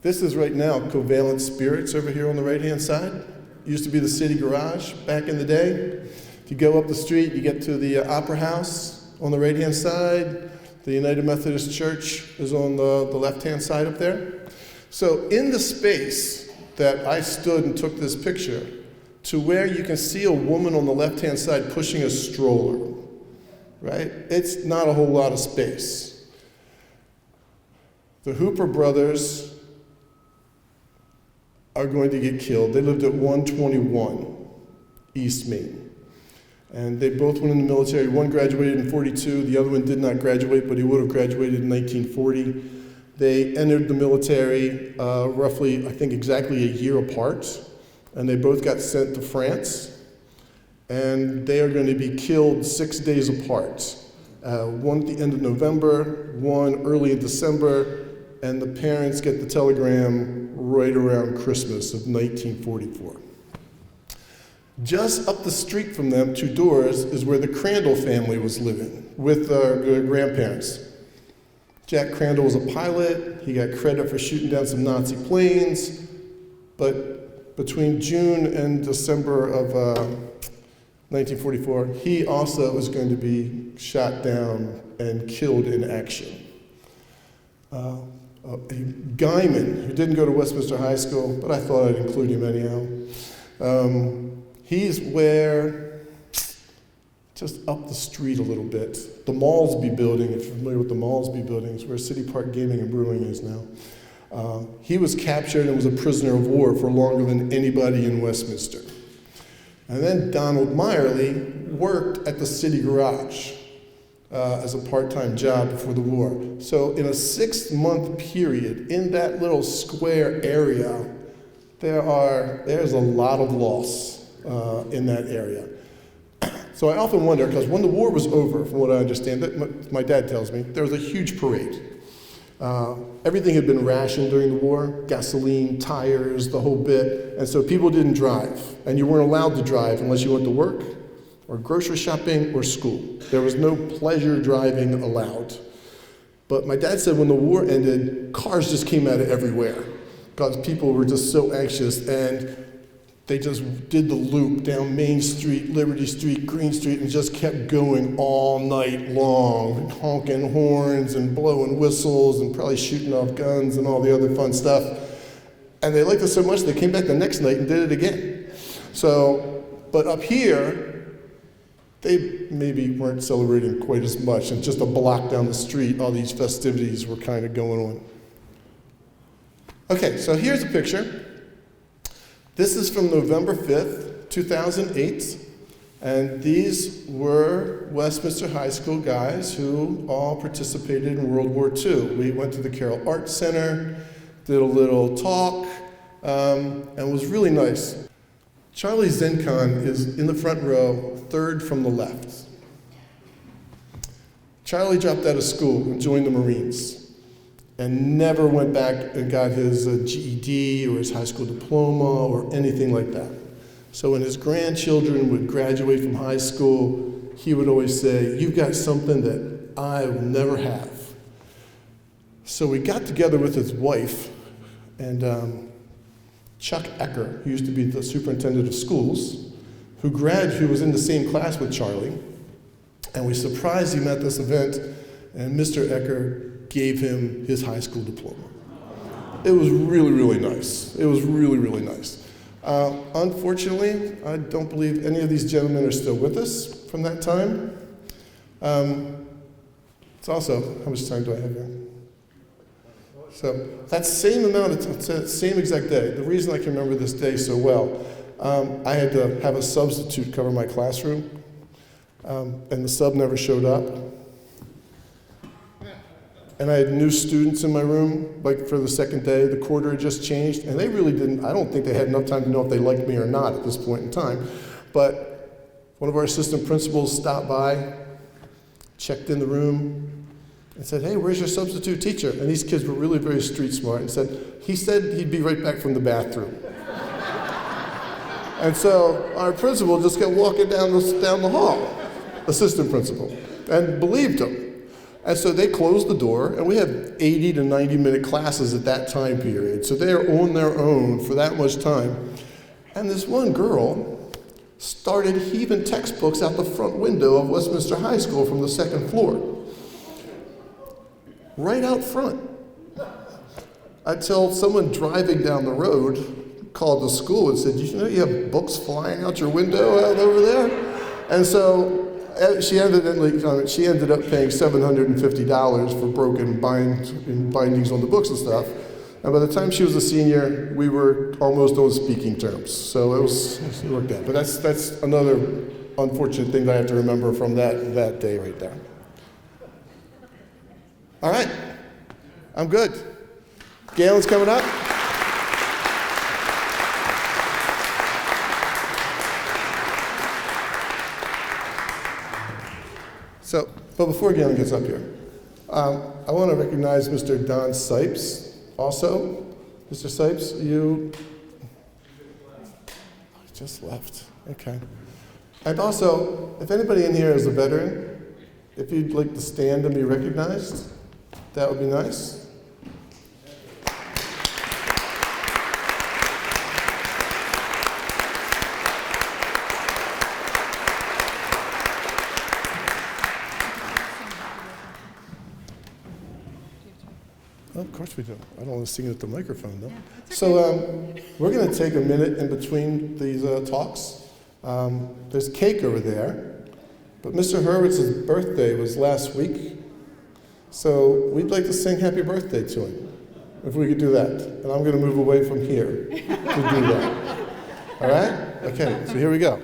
This is right now Covalent Spirits over here on the right-hand side. Used to be the city garage back in the day. If you go up the street, you get to the Opera House on the right-hand side. The United Methodist Church is on the left-hand side up there. So in the space that I stood and took this picture, to where you can see a woman on the left-hand side pushing a stroller, right? It's not a whole lot of space. The Hooper brothers are going to get killed. They lived at 121 East Main. And they both went in the military. One graduated in 42, the other one did not graduate, but he would have graduated in 1940. They entered the military roughly, I think, exactly a year apart, and they both got sent to France. And they are going to be killed 6 days apart. One at the end of November, one early in December, and the parents get the telegram right around Christmas of 1944. Just up the street from them, 2 doors, is where the Crandall family was living with their grandparents. Jack Crandall was a pilot. He got credit for shooting down some Nazi planes. But between June and December of 1944, he also was going to be shot down and killed in action. Guyman, who didn't go to Westminster High School, but I thought I'd include him anyhow. He's where, just up the street a little bit, the Maulsby building, if you're familiar with the Maulsby building, is where City Park Gaming and Brewing is now. He was captured and was a prisoner of war for longer than anybody in Westminster. And then Donald Meyerly worked at the city garage as a part-time job before the war. So in a 6-month period, in that little square area, there's a lot of loss in that area. So I often wonder, because when the war was over, from what I understand, my dad tells me, there was a huge parade. Everything had been rationed during the war, gasoline, tires, the whole bit, and so people didn't drive, and you weren't allowed to drive unless you went to work, or grocery shopping, or school. There was no pleasure driving allowed. But my dad said when the war ended, cars just came out of everywhere, because people were just so anxious, and they just did the loop down Main Street, Liberty Street, Green Street, and just kept going all night long, honking horns and blowing whistles and probably shooting off guns and all the other fun stuff. And they liked it so much they came back the next night and did it again. So, but up here, they maybe weren't celebrating quite as much, and just a block down the street, all these festivities were kind of going on. Okay, so here's a picture. This is from November 5th, 2008, and these were Westminster High School guys who all participated in World War II. We went to the Carroll Arts Center, did a little talk, and it was really nice. Charlie Zencon is in the front row, third from the left. Charlie dropped out of school and joined the Marines, and never went back and got his GED or his high school diploma or anything like that. So when his grandchildren would graduate from high school, he would always say, "You've got something that I will never have." So we got together with his wife and Chuck Ecker, who used to be the superintendent of schools, who was in the same class with Charlie, and we surprised him at this event, and Mr. Ecker gave him his high school diploma. It was really, really nice. It was really, really nice. Unfortunately, I don't believe any of these gentlemen are still with us from that time. It's also, how much time do I have here? So that same amount of same exact day, the reason I can remember this day so well, I had to have a substitute cover my classroom, and the sub never showed up. And I had new students in my room, like for the second day, the quarter had just changed, and they really didn't, I don't think they had enough time to know if they liked me or not at this point in time. But one of our assistant principals stopped by, checked in the room, and said, "Hey, where's your substitute teacher?" And these kids were really very street smart, and he said he'd be right back from the bathroom. And so our principal just kept walking down the hall, assistant principal, and believed him. And so they closed the door, and we had 80 to 90-minute classes at that time period. So they are on their own for that much time. And this one girl started heaving textbooks out the front window of Westminster High School from the second floor. Right out front. Until someone driving down the road called the school and said, "You know you have books flying out your window out over there?" And so she ended up paying $750 for broken bindings on the books and stuff. And by the time she was a senior, we were almost on speaking terms. So it worked out. But that's another unfortunate thing that I have to remember from that day right there. All right, I'm good. Galen's coming up. So, but before Galen gets up here, I want to recognize Mr. Don Sipes also. Mr. Sipes, you just left. Okay. And also, if anybody in here is a veteran, if you'd like to stand and be recognized, that would be nice. Oh, of course we do. I don't want to sing it at the microphone, though. Yeah, so we're going to take a minute in between these talks. There's cake over there, but Mr. Hurwitz's birthday was last week, so we'd like to sing happy birthday to him, if we could do that. And I'm going to move away from here to do that. All right? Okay, so here we go.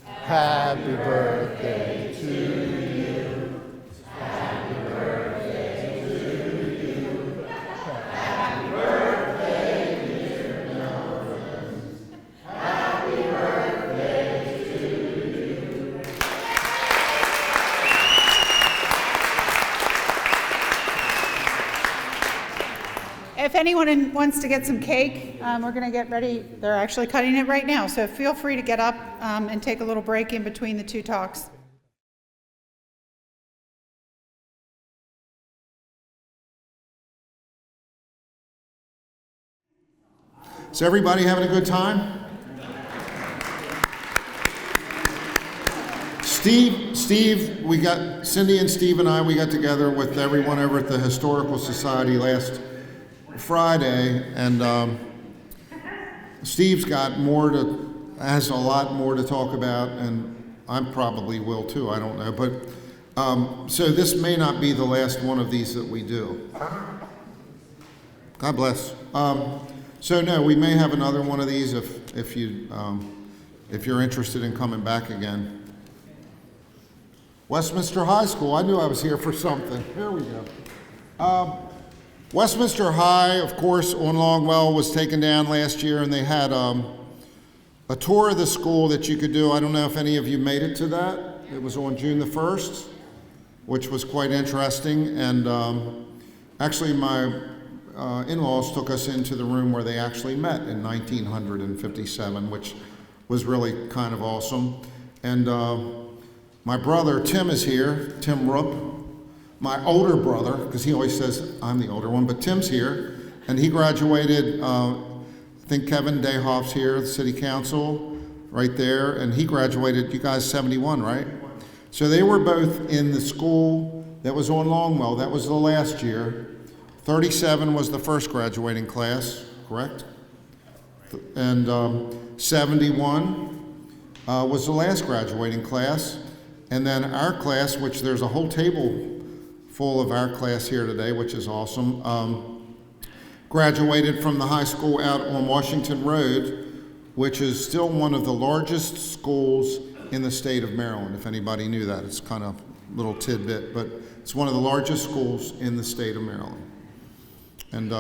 Happy birthday to you. Happy birthday to you. Happy birthday, dear Melvin. Happy birthday to you. If anyone wants to get some cake, we're going to get ready. They're actually cutting it right now, so feel free to get up and take a little break in between the two talks. Is everybody having a good time? Steve, we got, Cindy and Steve and I, we got together with everyone over at the Historical Society last Friday, and Steve's got has a lot more to talk about, and I probably will too, I don't know, but so this may not be the last one of these that we do. God bless. So no, we may have another one of these if you're interested in coming back again. Westminster High School, I knew I was here for something. Here we go. Westminster High, of course, on Longwell was taken down last year, and they had a tour of the school that you could do. I don't know if any of you made it to that. It was on June the 1st, which was quite interesting. And actually, my in-laws took us into the room where they actually met in 1957, which was really kind of awesome. And my brother, Tim, is here, Tim Roop. My older brother, because he always says I'm the older one, but Tim's here, and he graduated, I think Kevin Dayhoff's here, the city council, right there, and he graduated, you guys 71, right? So they were both in the school that was on Longwell. That was the last year. 37 was the first graduating class, correct? And 71 was the last graduating class. And then our class, which there's a whole table full of our class here today, which is awesome, graduated from the high school out on Washington Road, which is still one of the largest schools in the state of Maryland, if anybody knew that. It's kind of a little tidbit, but it's one of the largest schools in the state of Maryland. And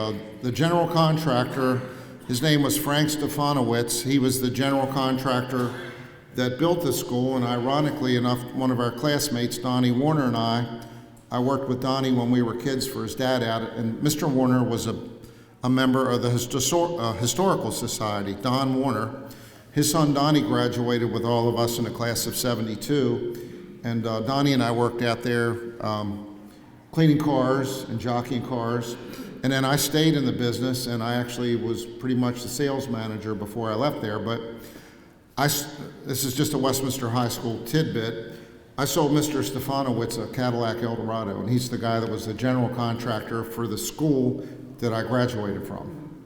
the general contractor, his name was Frank Stefanowitz. He was the general contractor that built the school, and ironically enough, one of our classmates, Donnie Warner, and I worked with Donnie when we were kids for his dad out, and Mr. Warner was a member of the Historical Society, Don Warner. His son Donnie graduated with all of us in the class of 72, and Donnie and I worked out there cleaning cars and jockeying cars. And then I stayed in the business, and I actually was pretty much the sales manager before I left there. But this is just a Westminster High School tidbit. I sold Mr. Stefanowitz a Cadillac Eldorado, and he's the guy that was the general contractor for the school that I graduated from.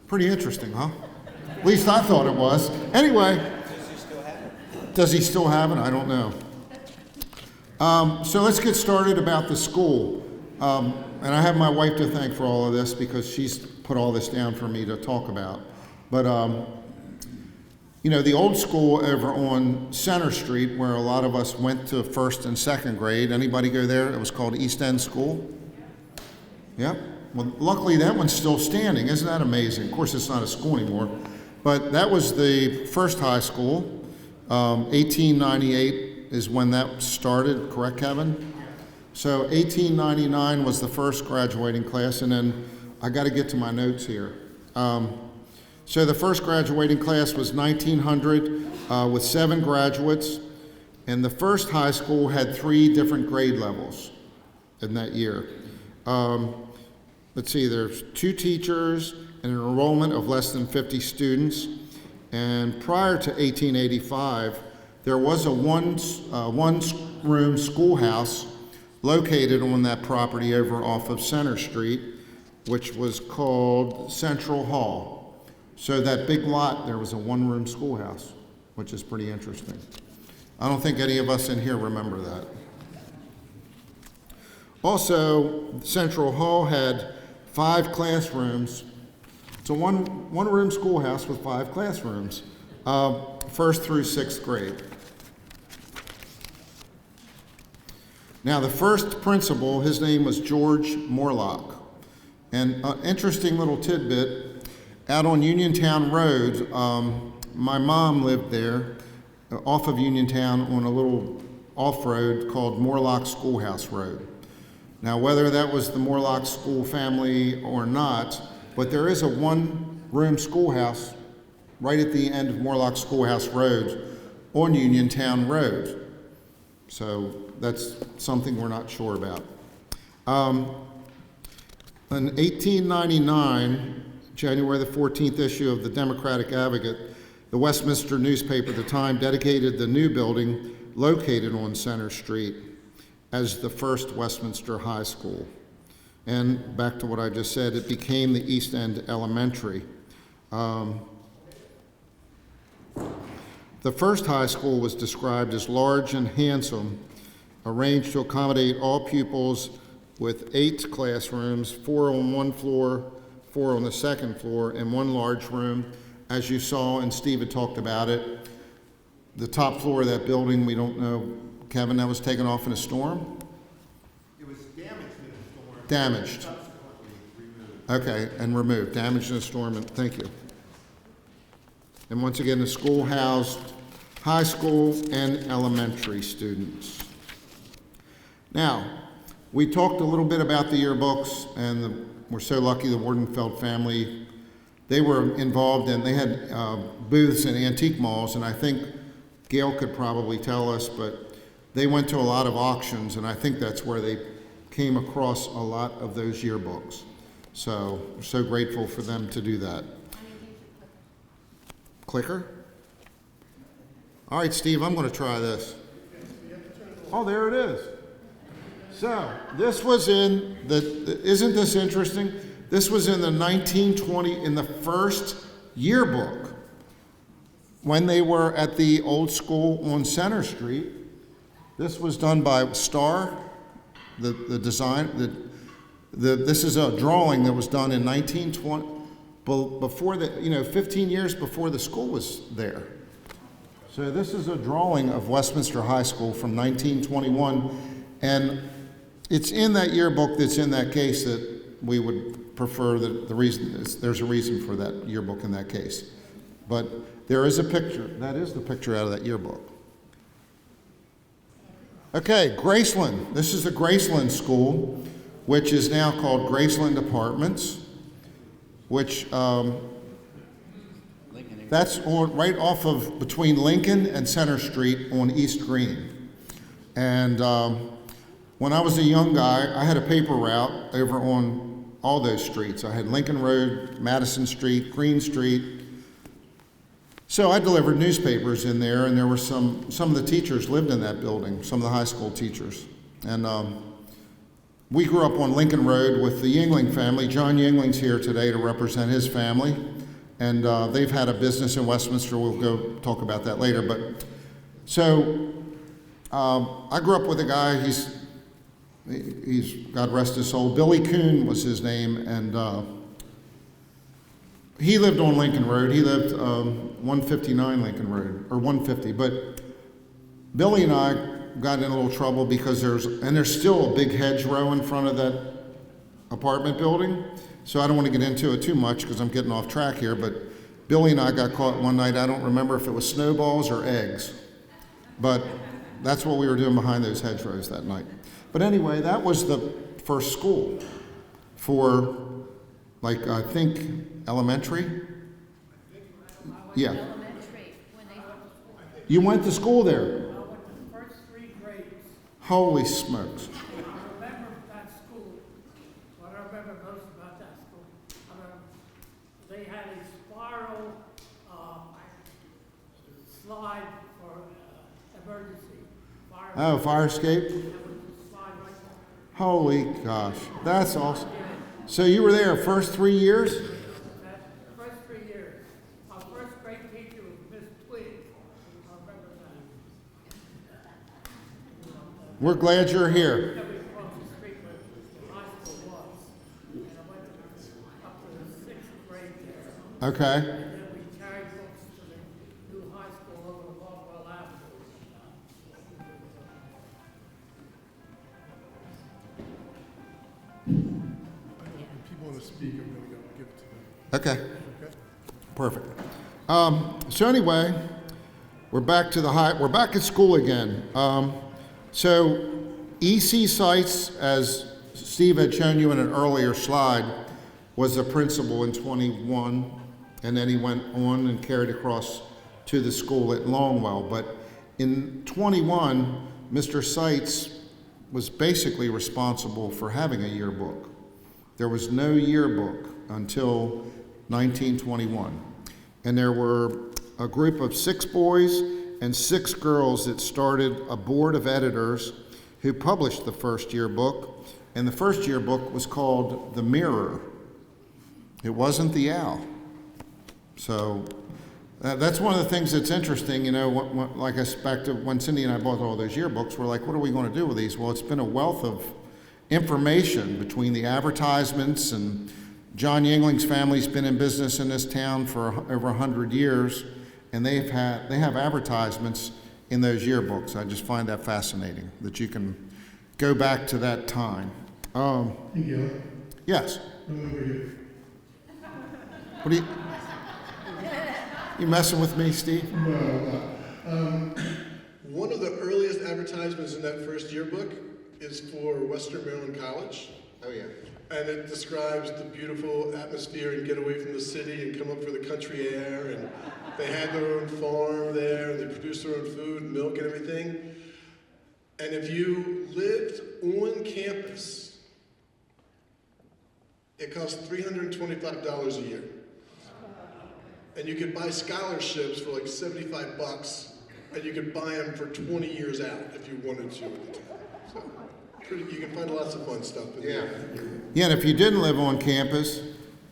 Pretty interesting, huh? At least I thought it was. Anyway, does he still have it? I don't know. So let's get started about the school. And I have my wife to thank for all of this because she's put all this down for me to talk about. But, you know, the old school over on Center Street, where a lot of us went to first and second grade, anybody go there? It was called East End School. Yep. Well, luckily that one's still standing. Isn't that amazing? Of course, it's not a school anymore. But that was the first high school. 1898 is when that started, correct, Kevin? So 1899 was the first graduating class, and then I got to get to my notes here. So the first graduating class was 1900 with 7 graduates, and the first high school had 3 different grade levels in that year. Let's see, there's 2 teachers and an enrollment of less than 50 students, and prior to 1885, there was a one-room schoolhouse located on that property over off of Center Street, which was called Central Hall. So that big lot, there was a one-room schoolhouse, which is pretty interesting. I don't think any of us in here remember that. Also, Central Hall had 5 classrooms. It's a one-room schoolhouse with 5 classrooms, 1st through 6th grade. Now, the first principal, his name was George Morlock. And an interesting little tidbit, out on Uniontown Road, my mom lived there, off of Uniontown on a little off-road called Morlock Schoolhouse Road. Now, whether that was the Morlock School family or not, but there is a one-room schoolhouse right at the end of Morlock Schoolhouse Road on Uniontown Road. So that's something we're not sure about. In 1899, January the 14th issue of the Democratic Advocate, the Westminster newspaper at the time dedicated the new building located on Center Street as the first Westminster High School. And back to what I just said, it became the East End Elementary. The first high school was described as large and handsome, arranged to accommodate all pupils with 8 classrooms, 4 on one floor, 4 on the second floor, and 1 large room. As you saw, and Steve had talked about it, the top floor of that building, we don't know, Kevin, that was taken off in a storm? It was damaged in a storm. Damaged. Subsequently removed. Okay, and removed, damaged in a storm, and thank you. And once again, the school housed high school and elementary students. Now, we talked a little bit about the yearbooks, and we're so lucky the Wardenfeld family, they were involved, and they had booths in antique malls, and I think Gail could probably tell us, but they went to a lot of auctions, and I think that's where they came across a lot of those yearbooks. So we're so grateful for them to do that. Clicker? All right, Steve, I'm going to try this. Oh, there it is. So this was in the, isn't this interesting? This was in the 1920, in the first yearbook, when they were at the old school on Center Street. This was done by Starr, the design, this is a drawing that was done in 1920, before the, 15 years before the school was there. So this is a drawing of Westminster High School from 1921, and it's in that yearbook that's in that case that we would prefer that the reason is, there's a reason for that yearbook in that case. But there is a picture, that is the picture out of that yearbook. Okay, Graceland. This is the Graceland School, which is now called Graceland Apartments, which that's on, right off of between Lincoln and Center Street on East Green. And when I was a young guy, I had a paper route over on all those streets. I had Lincoln Road, Madison Street, Green Street. So I delivered newspapers in there, and there were some of the teachers lived in that building, some of the high school teachers. And we grew up on Lincoln Road with the Yingling family. John Yingling's here today to represent his family. And they've had a business in Westminster. We'll go talk about that later. But so I grew up with a guy, he's God rest his soul, Billy Kuhn was his name, and he lived on Lincoln Road. He lived 159 Lincoln Road, or 150. But Billy and I got in a little trouble because there's still a big hedgerow in front of that apartment building. So I don't want to get into it too much because I'm getting off track here, but Billy and I got caught one night. I don't remember if it was snowballs or eggs, but that's what we were doing behind those hedgerows that night. But anyway, that was the first school for, like, I think, elementary? Yeah. Elementary, when they... You went to school there? I went to the first 3 grades. Holy smokes. I remember that school. What I remember most about that school, they had a spiral slide for emergency. Oh, fire escape? That would just slide right there. Holy gosh, that's awesome. So you were there first 3 years? That first 3 years. Our first grade teacher was Miss Twig. I remember that. We're glad you're here. That we crossed the street where the high school was. And I went up to the 6th grade there. Okay. And then we carried books to the new high school over Longwell Ave. If people want to speak, I'm going to go give it to them. Okay. Okay? Perfect. So anyway, we're back at school again. So EC sites, as Steve had shown you in an earlier slide, was a principal in 21, and then he went on and carried across to the school at Longwell. But in 21, Mr. Seitz was basically responsible for having a yearbook. There was no yearbook until 1921. And there were a group of 6 boys and 6 girls that started a board of editors who published the first yearbook. And the first yearbook was called The Mirror. It wasn't the Owl. So that's one of the things that's interesting, you know, like I back to when Cindy and I bought all those yearbooks, we're like, what are we going to do with these? Well, it's been a wealth of information between the advertisements, and John Yingling's family's been in business in this town for over 100 years, and they have advertisements in those yearbooks. I just find that fascinating, that you can go back to that time. Yes? What are you messing with me, Steve? No. One of the earliest advertisements in that first yearbook is for Western Maryland College. Oh, yeah. And it describes the beautiful atmosphere and get away from the city and come up for the country air. And they had their own farm there, and they produced their own food, milk, and everything. And if you lived on campus, it cost $325 a year. And you could buy scholarships for like $75, and you could buy them for 20 years out if you wanted to at the time. So you can find lots of fun stuff in there. Yeah, and if you didn't live on campus,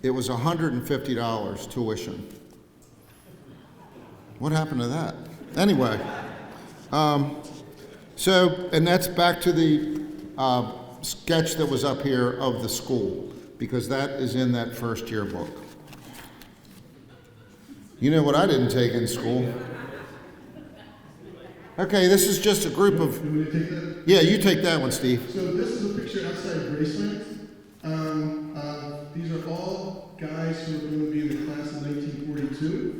it was $150 tuition. What happened to that? Anyway, so, and that's back to the sketch that was up here of the school, because that is in that first yearbook. You know what I didn't take in school? Okay, this is just a group of... You want me to take that? Yeah, you take that one, Steve. So this is a picture outside Graceland. These are all guys who are going to be in the class of 1942.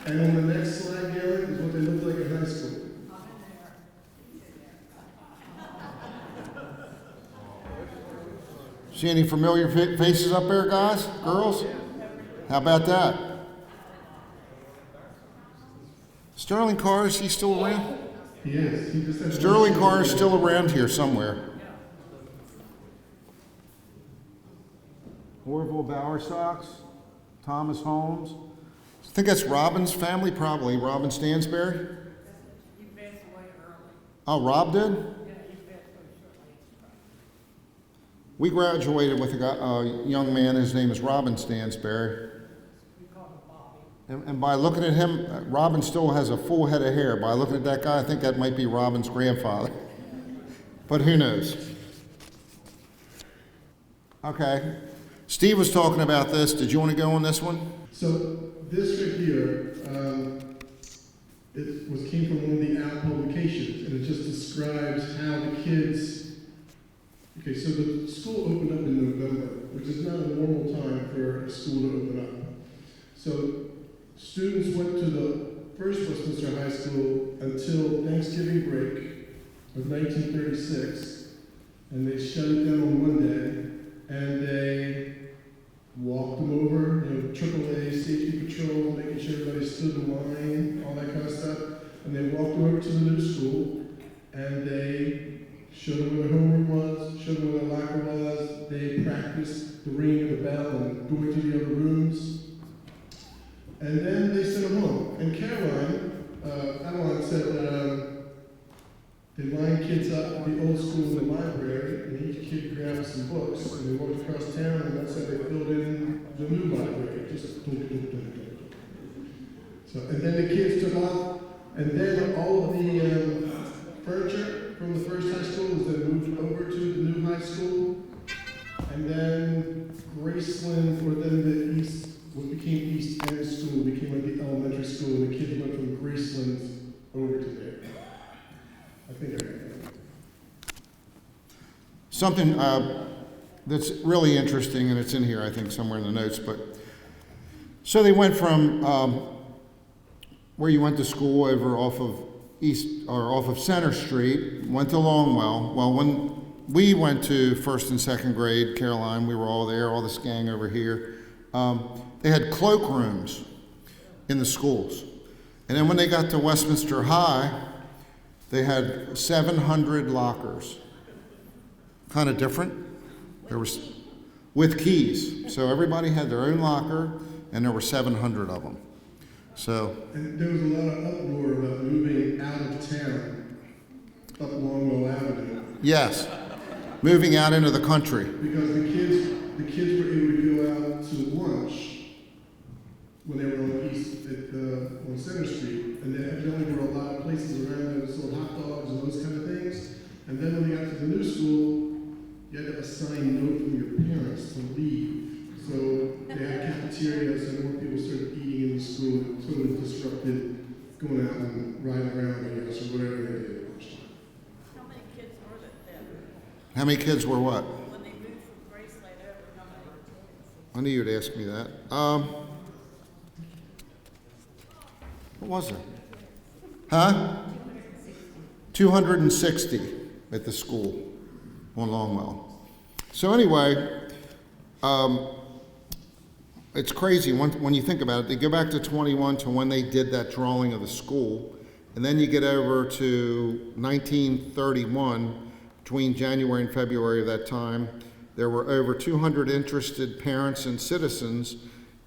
And on the next slide, Galen, is what they look like in high school. See any familiar faces up there, guys? Girls? How about that? Sterling Carr, is he still around? Yes, he just has Sterling Carr is still around here somewhere. Orville Bowersox, Thomas Holmes. I think that's Robin's family, probably. Robin Stansberry? He passed away early. Oh, Rob did? Yeah, he passed away shortly. We graduated with a young man, his name is Robin Stansberry. We called him Bobby. And by looking at him, Robin still has a full head of hair. By looking at that guy, I think that might be Robin's grandfather. But who knows? Okay. Steve was talking about this. Did you want to go on this one? So this right here, came from one of the Auld publications, and it just describes how the kids. Okay, so the school opened up in November, which is not a normal time for a school to open up. So students went to the first Westminster High School until Thanksgiving break of 1936, and they shut it down on Monday, and they walked them over, AAA, safety patrol, making sure everybody stood in line, all that kind of stuff, and they walked them over to the new school, and they showed them where their homeroom was, showed them where their locker was, they practiced the ringing of the bell and going to the other rooms. And then they sent them home. And Caroline said they lined kids up at the old school in the library, and each kid grabbed some books, and they walked across town, and that's how they filled in the new library. Just so, and then the kids took off, and then all of the furniture from the first high school was then moved over to the new high school, and then Graceland, or then the East. What became East End School became like the elementary school, and the kids went from Graceland over to there. I think I got that. Something that's really interesting, and it's in here, I think, somewhere in the notes, but so they went from where you went to school over off of Center Street, went to Longwell. Well, when we went to first and second grade, Caroline, we were all there, all this gang over here. They had cloakrooms in the schools. And then when they got to Westminster High, they had 700 lockers. Kind of different. There was with keys. So everybody had their own locker, and there were 700 of them. So. And there was a lot of uproar about moving out of town, up Longwell Avenue, Yes, moving out into the country. because the kids were able to go out to lunch when they were on Center Street, and there evidently were a lot of places around that sold hot dogs and those kind of things. And then when they got to the new school, you had to assign note from your parents to leave. So they had a cafeteria, so more people started eating in the school. It totally disrupted going out and riding around, I guess, or whatever they did. How many kids were there? How many kids were what? When they moved from Graceland over, how many kids? I knew you'd ask me that. What was it? Huh? 260 at the school on Longwell. So anyway, it's crazy when you think about it. They go back to 21 to when they did that drawing of the school, and then you get over to 1931, between January and February of that time, there were over 200 interested parents and citizens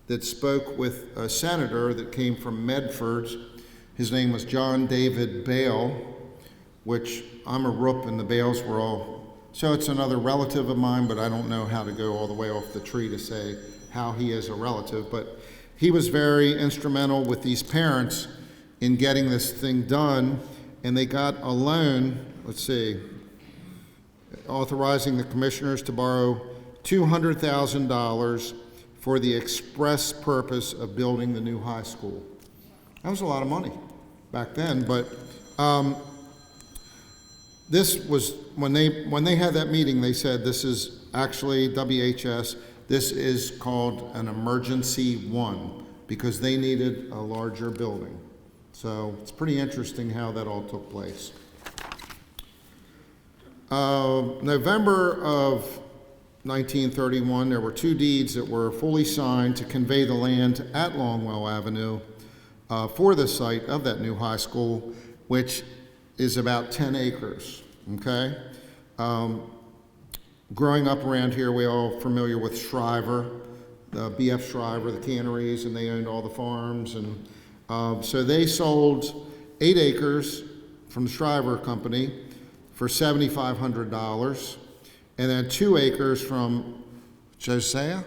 that spoke with a senator that came from Medford. His name was John David Bale, which I'm a Roop and the Bales were all, so it's another relative of mine, but I don't know how to go all the way off the tree to say how he is a relative. But he was very instrumental with these parents in getting this thing done, and they got a loan, let's see, authorizing the commissioners to borrow $200,000 for the express purpose of building the new high school. That was a lot of money back then, but this was, when they had that meeting, they said this is actually WHS, this is called an emergency one, because they needed a larger building. So it's pretty interesting how that all took place. November of 1931, there were two deeds that were fully signed to convey the land at Longwell Avenue for the site of that new high school, which is about 10 acres, okay? Growing up around here, we're all familiar with Shriver, the B.F. Shriver, the canneries, and they owned all the farms. And so they sold 8 acres from the Shriver Company for $7,500, and then 2 acres from Josiah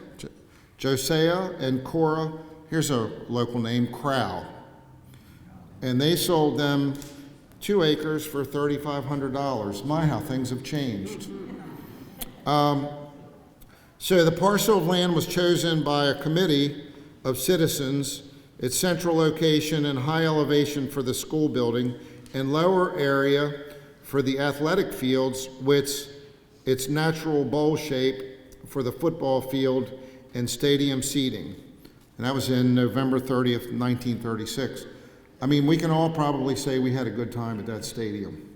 and Cora, here's a local name, Crow. And they sold them 2 acres for $3,500. My, how things have changed. So the parcel of land was chosen by a committee of citizens, its central location and high elevation for the school building, and lower area for the athletic fields, with its natural bowl shape for the football field and stadium seating. And that was in November 30th, 1936. I mean, we can all probably say we had a good time at that stadium.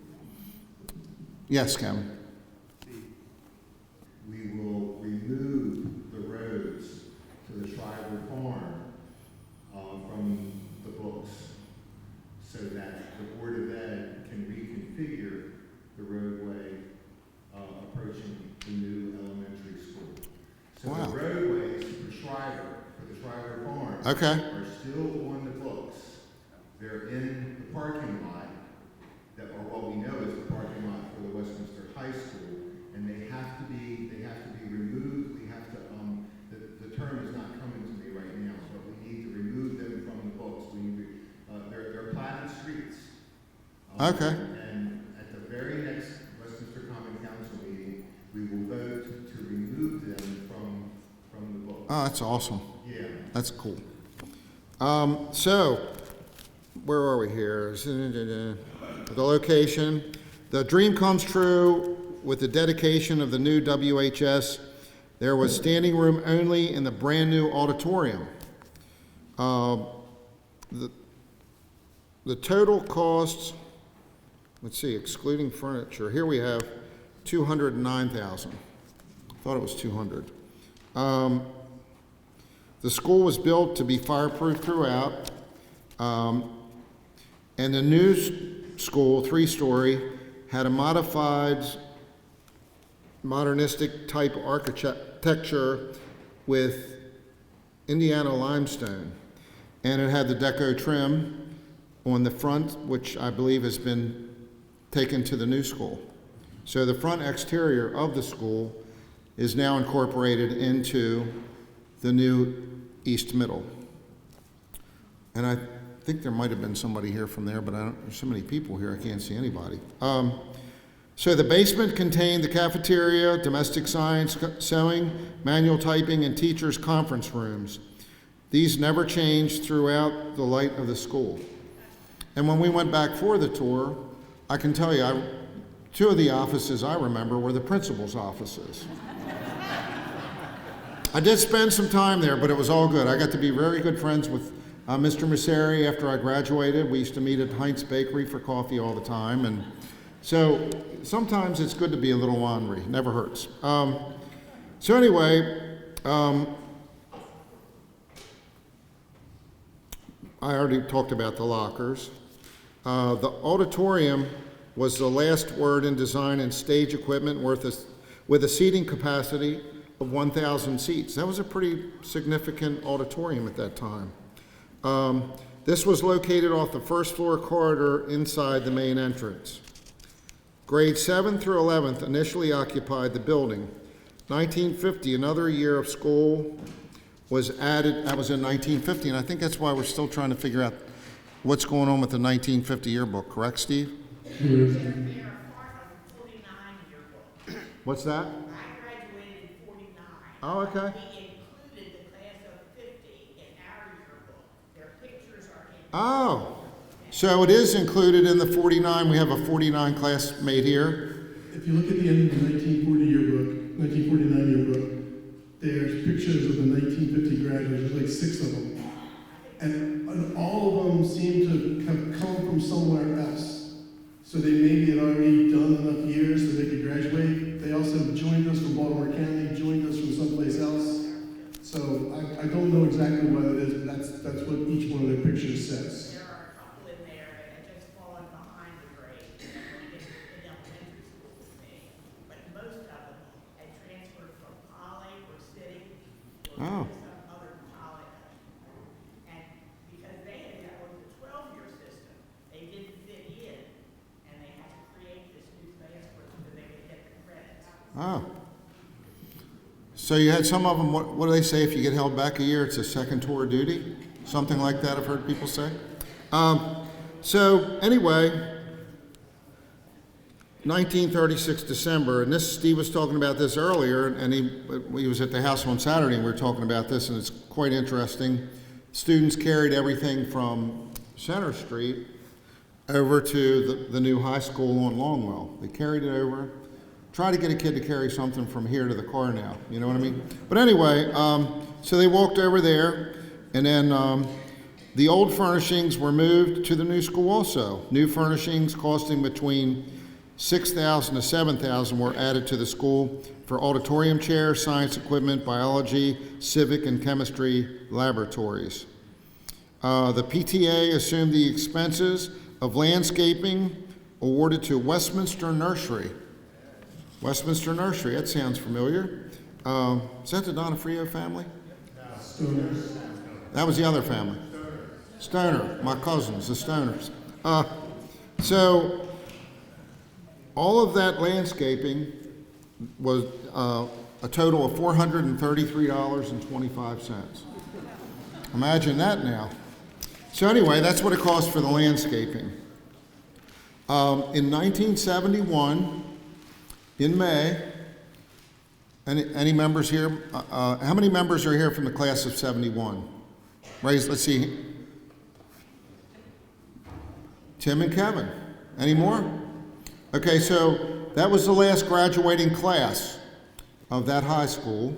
Yes, Kevin? We will remove the roads to the Shriver Farm from the books so that the Board of Ed can reconfigure the roadway approaching the new elementary school. So Wow. the roadways for the Shriver Farm Okay. are still on the books. They're in the parking lot, or what we know is the parking lot for the Westminster High School, and they have to be removed. We have to, the term is not coming to me right now, but we need to remove them from the books. We need to, they're platted streets. Okay. And at the very next Westminster Common Council meeting, we will vote to remove them from the books. Oh, that's awesome. Yeah. That's cool. So, where are we here? The location. The dream comes true with the dedication of the new WHS. There was standing room only in the brand new auditorium. The total costs, let's see, excluding furniture, here we have 209,000. Thought it was 200. The school was built to be fireproof throughout, and the new school, 3-story, had a modified modernistic type architecture with Indiana limestone, and it had the deco trim on the front, which I believe has been taken to the new school. So the front exterior of the school is now incorporated into the new East Middle. And I think there might have been somebody here from there, but there's so many people here, I can't see anybody. So the basement contained the cafeteria, domestic science, sewing, manual typing, and teachers' conference rooms. These never changed throughout the life of the school. And when we went back for the tour, I can tell you, 2 of the offices I remember were the principal's offices. I did spend some time there, but it was all good. I got to be very good friends with Mr. Masseri after I graduated. We used to meet at Heinz Bakery for coffee all the time, and so sometimes it's good to be a little ornery. Never hurts. So anyway, I already talked about the lockers. The auditorium was the last word in design and stage equipment with a seating capacity of 1,000 seats. That was a pretty significant auditorium at that time. This was located off the first floor corridor inside the main entrance. Grades 7 through 11th initially occupied the building. 1950, another year of school was added. That was in 1950, and I think that's why we're still trying to figure out what's going on with the 1950 yearbook, correct, Steve? They're a part of 49 yearbook. What's that? I graduated in 49. Oh, okay. We included the class of 50 in our yearbook. Their pictures are in. Oh, so it is included in the 49. We have a 49 classmate here. If you look at the end of the 1940 yearbook, 1949 yearbook, there's pictures of the 1950 graduates, there's like 6 of them. And all of them seem to have come from somewhere else. So they maybe had already done enough years so they could graduate. They also joined us from Baltimore County, joined us from someplace else. So I don't know exactly what it is, but that's what each one of their pictures says. There are a couple in there that had just fallen behind the grade in elementary school with me. But most of them had transferred from Poly or City or some other college. And because they had that was the 12-year system, they didn't fit in, and they had to create this new class for them so they could get the credits. Oh. So you had some of them, what do they say, if you get held back a year, it's a second tour of duty? Something like that I've heard people say. So anyway, 1936 December, and this, Steve was talking about this earlier, and he was at the house on Saturday, and we were talking about this, and it's quite interesting. Students carried everything from Center Street over to the new high school on Longwell. They carried it over. Try to get a kid to carry something from here to the car now, you know what I mean? But anyway, so they walked over there, and then the old furnishings were moved to the new school also. New furnishings costing between $6,000 to $7,000 were added to the school for auditorium chairs, science equipment, biology, civic, and chemistry laboratories. The PTA assumed the expenses of landscaping awarded to Westminster Nursery. Westminster Nursery, that sounds familiar. Is that the Donofrio family? Stoners. That was the other family. Stoner, my cousins, the Stoners. So all of that landscaping was a total of $433.25. Imagine that now. So anyway, that's what it cost for the landscaping. In 1971, in May, any members here? How many members are here from the class of 71? Raise, let's see. Tim and Kevin. Any more? Okay, so that was the last graduating class of that high school.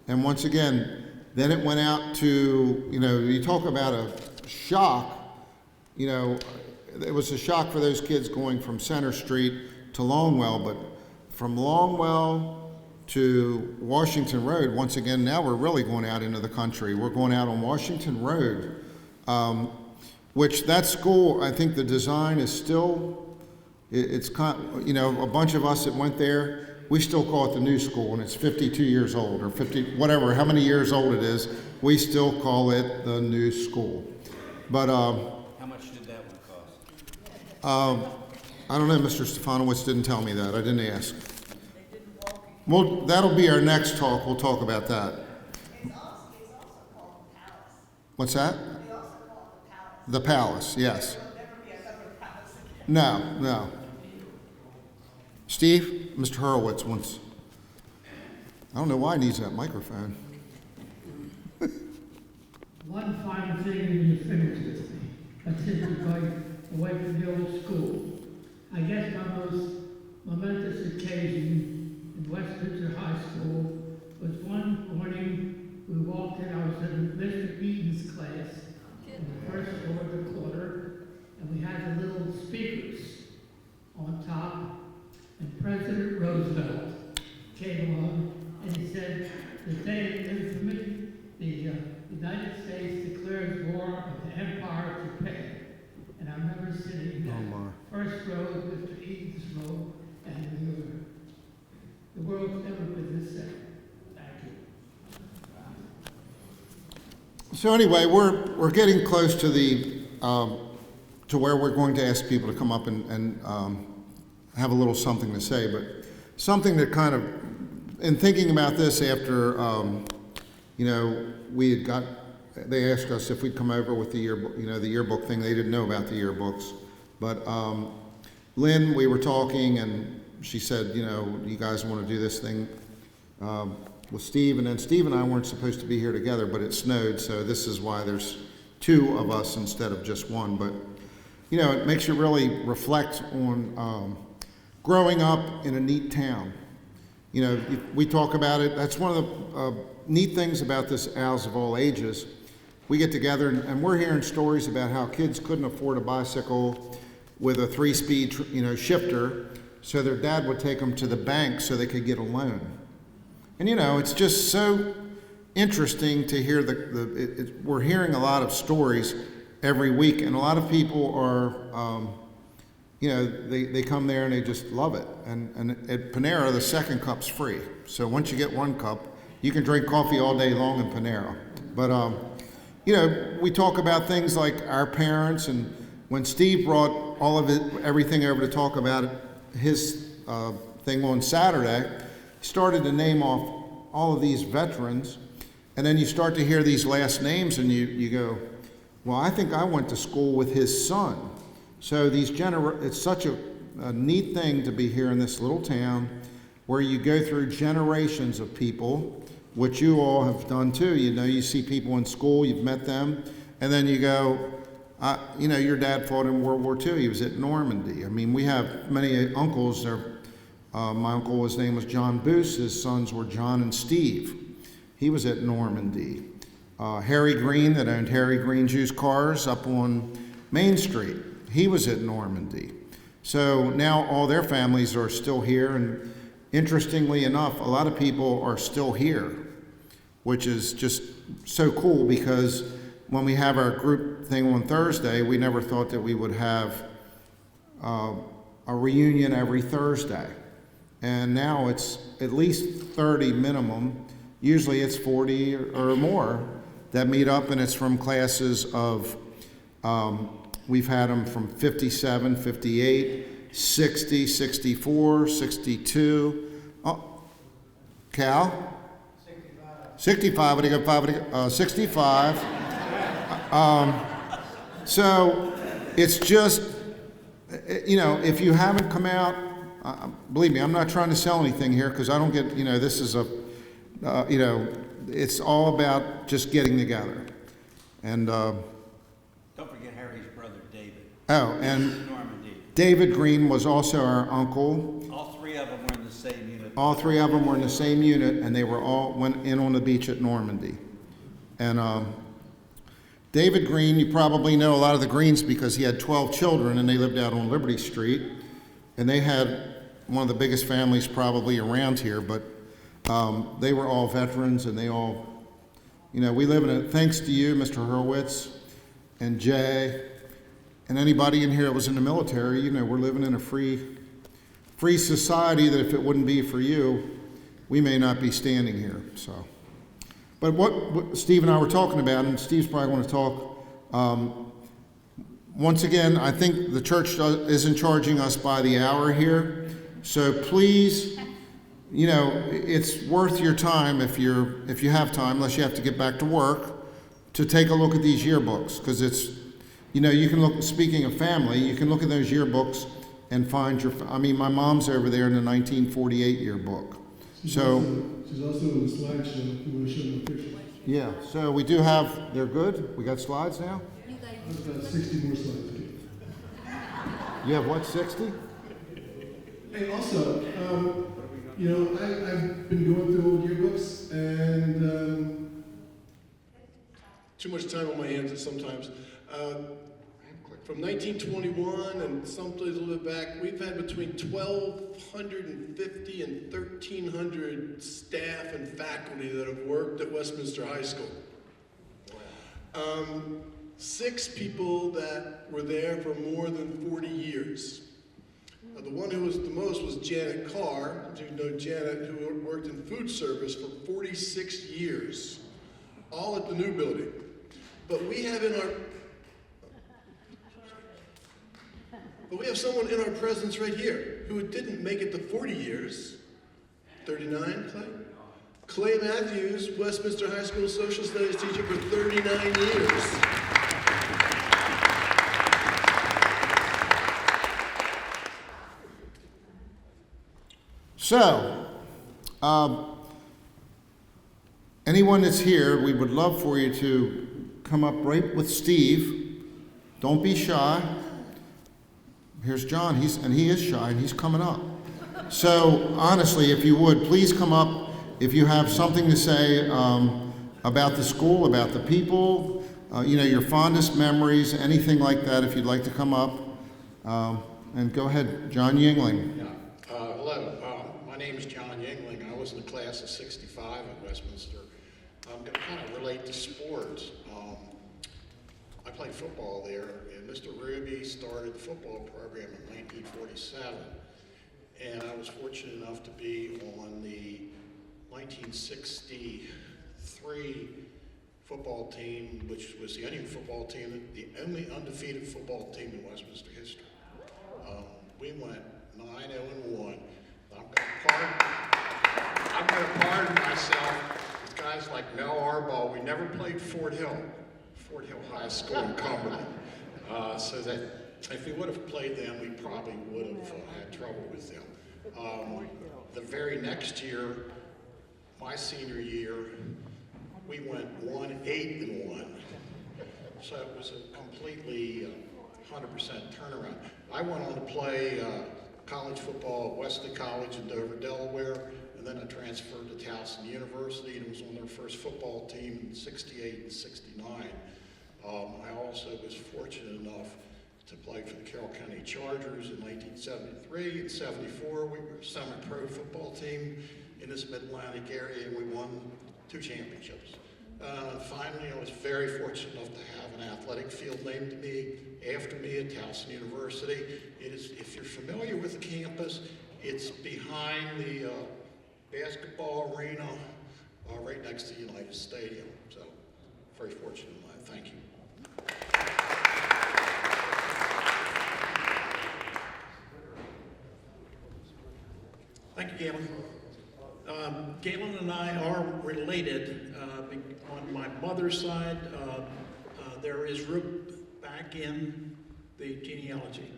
And once again, then it went out to, you talk about a shock, it was a shock for those kids going from Center Street to Longwell, but from Longwell to Washington Road. Once again, now we're really going out into the country. We're going out on Washington Road, which that school, I think the design is still, it's kind, you know, a bunch of us that went there, we still call it the new school, and it's 52 years old, or 50, whatever, how many years old it is, we still call it the new school. But, How much did that one cost? I don't know, Mr. Stefanowitz didn't tell me that, I didn't ask. Well, that'll be our next talk, we'll talk about that. It's also called the Palace. What's that? They also call it the Palace. The Palace, yes. There'll never be another palace again. No, no. Steve, Mr. Hurwitz wants, I don't know why he needs that microphone. One final thing and you finish with me. That's simply going away from the old school. I guess my most momentous occasion in Westminster High School was one morning we walked in, I was in Mr. Eaton's class in the first floor of the quarter, and we had the little speakers on top, and President Roosevelt came along and he said, "The day of infamy, the United States declares war of the Empire of Japan." And I remember sitting in the first row of Mr. Eaton's row, and the world's never been this sad. Thank you. So anyway, we're getting close to the to where we're going to ask people to come up and have a little something to say, but something that kind of, in thinking about this after, you know, they asked us if we'd come over with the yearbook, you know, the yearbook thing. They didn't know about the yearbooks, but Lynn, we were talking, and she said, you know, you guys want to do this thing with Steve, and then Steve and I weren't supposed to be here together, but it snowed, so this is why there's two of us instead of just one. But you know, it makes you really reflect on growing up in a neat town. You know, we talk about it. That's one of the neat things about this Owls of All Ages. We get together and we're hearing stories about how kids couldn't afford a bicycle with a 3-speed, you know, shifter, so their dad would take them to the bank so they could get a loan. And you know, it's just so interesting to hear we're hearing a lot of stories every week, and a lot of people are, you know, they come there and they just love it. And at Panera, the second cup's free. So once you get one cup, you can drink coffee all day long in Panera. But, you know, we talk about things like our parents, and when Steve brought everything over to talk about his thing on Saturday, he started to name off all of these veterans, and then you start to hear these last names and you go, well, I think I went to school with his son. So it's such a neat thing to be here in this little town where you go through generations of people, which you all have done too. You know, you see people in school, you've met them, and then you go, you know, your dad fought in World War II. He was at Normandy. I mean, we have many uncles. My uncle, his name was John Boos. His sons were John and Steve. He was at Normandy. Harry Green, that owned Harry Green's used cars up on Main Street. He was at Normandy. So now all their families are still here, and interestingly enough, a lot of people are still here, which is just so cool, because when we have our group thing on Thursday, we never thought that we would have a reunion every Thursday. And now it's at least 30 minimum. Usually it's 40 or more that meet up, and it's from classes of, we've had them from 57, 58, 60, 64, 62. Oh, Cal? 65. What do you got? 5? What do you got? 65. So it's just, you know, if you haven't come out, believe me, I'm not trying to sell anything here, because I don't get, you know, this is a, you know, it's all about just getting together. And Don't forget Harry's brother, David. oh, and Normandy. David Green was also our uncle. All three of them were in the same unit. All three of them were in the same unit, and they were all went in on the beach at Normandy. And David Green, you probably know a lot of the Greens because he had 12 children, and they lived out on Liberty Street. And they had one of the biggest families probably around here, but they were all veterans, and they all, we live in a, thanks to you, Mr. Hurwitz, and Jay, and anybody in here that was in the military, we're living in a free society that if it wouldn't be for you, we may not be standing here, so. But what Steve and I were talking about, and Steve's probably going to talk, once again, I think the church isn't charging us by the hour here, so please, it's worth your time if you have time, unless you have to get back to work, to take a look at these yearbooks, because it's, you can look, speaking of family, you can look at those yearbooks and find my mom's over there in the 1948 yearbook. She's also in the slideshow if you want to show them pictures. Yeah, so we do have, they're good? We got slides now? I've got 60 more slides. You have what, 60? Hey, also, I've been going through old yearbooks, and too much time on my hands sometimes. From 1921 and someplace a little bit back, we've had between 1,250 and 1,300 staff and faculty that have worked at Westminster High School. 6 people that were there for more than 40 years. The one who was the most was Janet Carr, as you know Janet, who worked in food service for 46 years, all at the new building. But we have someone in our presence right here who didn't make it to 40 years. 39, Clay? Clay Matthews, Westminster High School social studies teacher for 39 years. So, anyone that's here, we would love for you to come up right with Steve. Don't be shy. Here's John, he is shy, and he's coming up. So, honestly, if you would, please come up if you have something to say about the school, about the people, your fondest memories, anything like that, if you'd like to come up. And go ahead, John Yingling. Yeah. Hello, my name is John Yingling. I was in the class of 65 at Westminster. I'm going to kind of relate to sports. I played football there, and Mr. Ruby started the football program in 1947. And I was fortunate enough to be on the 1963 football team, which was the only football team, the only undefeated football team in Westminster history. We went 9-0-1. I'm going to pardon myself with guys like Mel Arbaugh. We never played Fort Hill High School in Cumberland. So that if we would have played them, we probably would have had trouble with them. The very next year, my senior year, we went 1-8-1. So it was a completely 100% turnaround. I went on to play college football at Wesley College in Dover, Delaware, and then I transferred to Towson University and was on their first football team in 68 and 69. I also was fortunate enough to play for the Carroll County Chargers in 1973 and 74. We were a semi-pro football team in this mid-Atlantic area, and we won 2 championships. Finally, I was very fortunate enough to have an athletic field named to me after me at Towson University. It is, if you're familiar with the campus, it's behind the basketball arena, right next to United Stadium. So, very fortunate in life. Thank you. Thank you, Galen. Galen and I are related. On my mother's side, there is Roop back in the genealogy.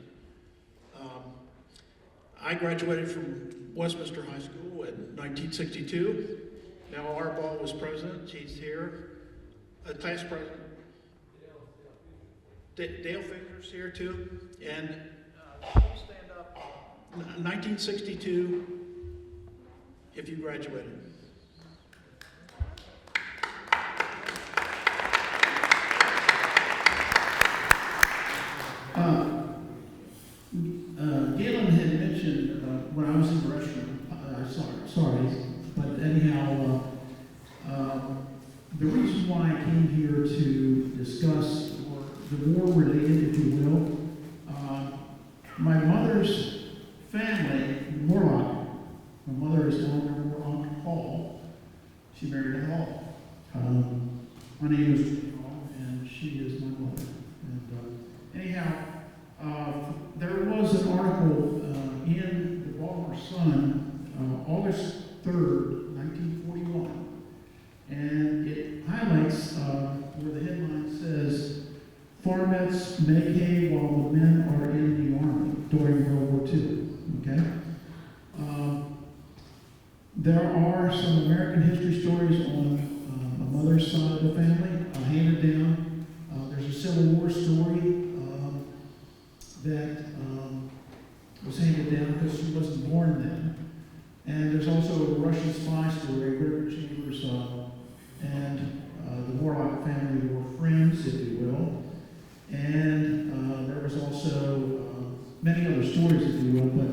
I graduated from Westminster High School in 1962. Now Arbaugh was president. She's here. Class president. Dale Fisher's here too. And stand up. 1962. If you graduated. Galen had mentioned mention when I was in the restroom. Sorry, but anyhow, the reason why I came here to discuss the war-related, if you will, my mother's family, Morlock. My mother is Eleanor Morlock Hall. She married a Hall. My name is Hall, and she is my mother. And anyhow, there was an article in the Baltimore Sun, August 3rd, 1941, and it highlights where the headline says, "Farmettes make hay while the men are in the army during World War II." Okay? There are some American history stories on my mother's side of the family, handed down. There's a Civil War story that was handed down because she wasn't born then. And there's also a Russian spy story, River Chambers and the Warlock family were friends, if you will. And there was also many other stories, if you will, but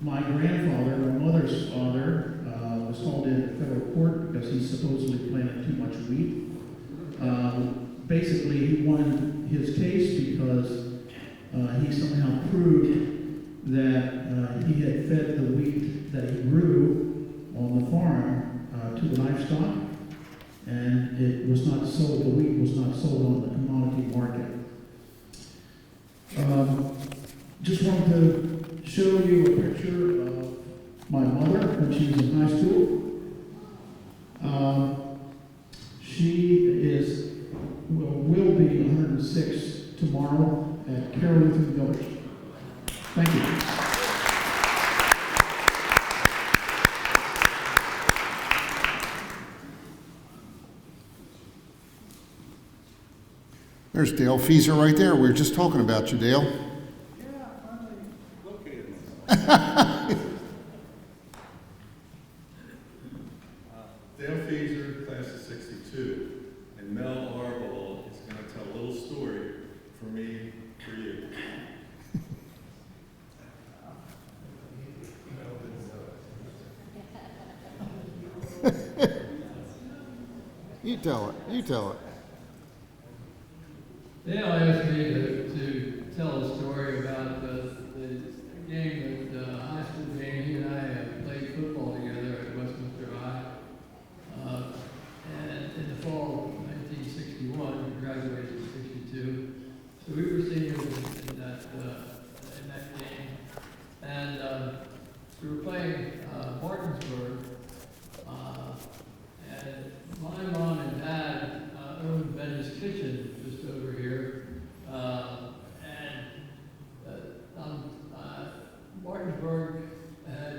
my grandfather, my mother's father, was called into federal court because he supposedly planted too much wheat. Basically, he won his case because he somehow proved that he had fed the wheat that he grew on the farm to the livestock, and it was not sold, the wheat was not sold on the commodity market. Just wanted to show you a picture of my mother when she was in high school. She will be 106 tomorrow at Carroll Lutheran Village. Thank you. There's Dale Feeser right there. We were just talking about you, Dale. Yeah, I finally located myself. Dale Feeser, class of 62, and Mel Arbol is going to tell a little story for me, for you. You tell it. You tell it. Dale asked me to tell a story about the game, the high school game. He and I played football together at Westminster High. And in the fall of 1961, we graduated in 62. So we were seniors in that game. And we were playing Martinsburg. And my mom and dad owned Benny's Kitchen just over here. Martinsburg had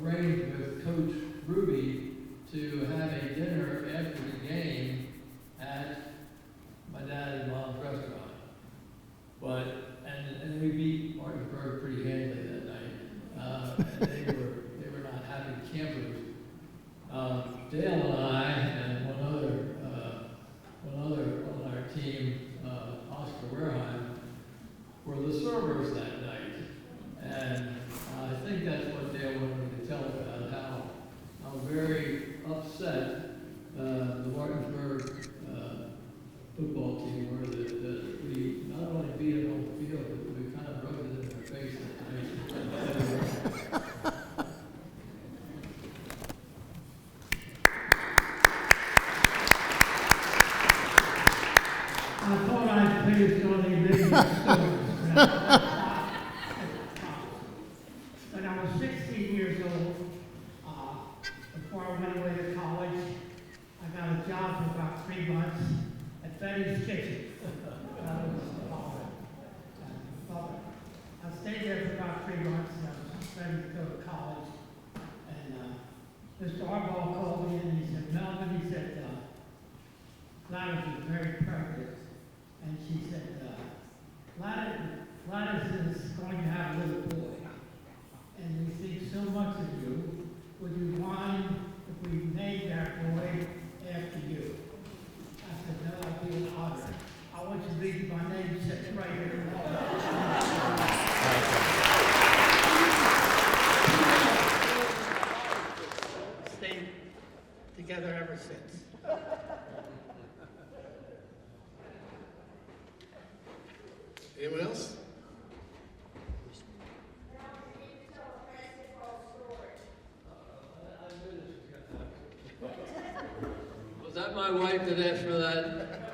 arranged with Coach Ruby to have a dinner after the game at my dad and mom's restaurant. And we beat Martinsburg pretty handily that night. And they were not happy campers. Dale and I and one other on our team, Oscar Wareheim, were the servers that night. And I think that's what Dale wanted me to tell about, how very upset the Martinsburg football team were that we not only beat them on the field, but we kind of rubbed it in their face that night. I thought I'd play this on the video When I was 16 years old, before I went away to college, I got a job for about 3 months at Betty's Kitchen. I stayed there for about 3 months, and I was ready to go to college. And Mr. Arbol called me and he said, Melvin, he said, Gladys is very pregnant. And she said, Gladys is going to have a little boy. And we think so much of you. Would you mind if we named that boy after you? I said, no, I'd be an honor. I want you to leave my name set right here. Anyone else? Was that my wife that asked for that?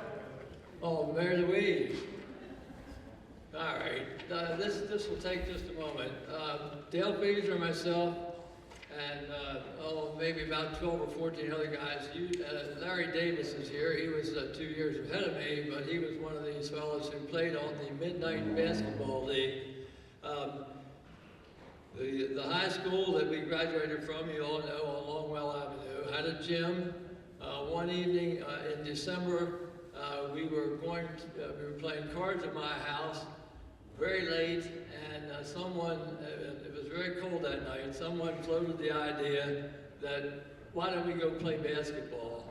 Oh, Mary Louise. All right, this will take just a moment. Dale Beazer, myself, and maybe about 12 or 14 other guys. Larry Davis is here. He was 2 years ahead of me, but he was one of these fellows who played on the Midnight Basketball League. The high school that we graduated from, you all know, on Longwell Avenue, had a gym. One evening in December, we were playing cards at my house very late, and it was very cold that night, someone floated the idea that, why don't we go play basketball?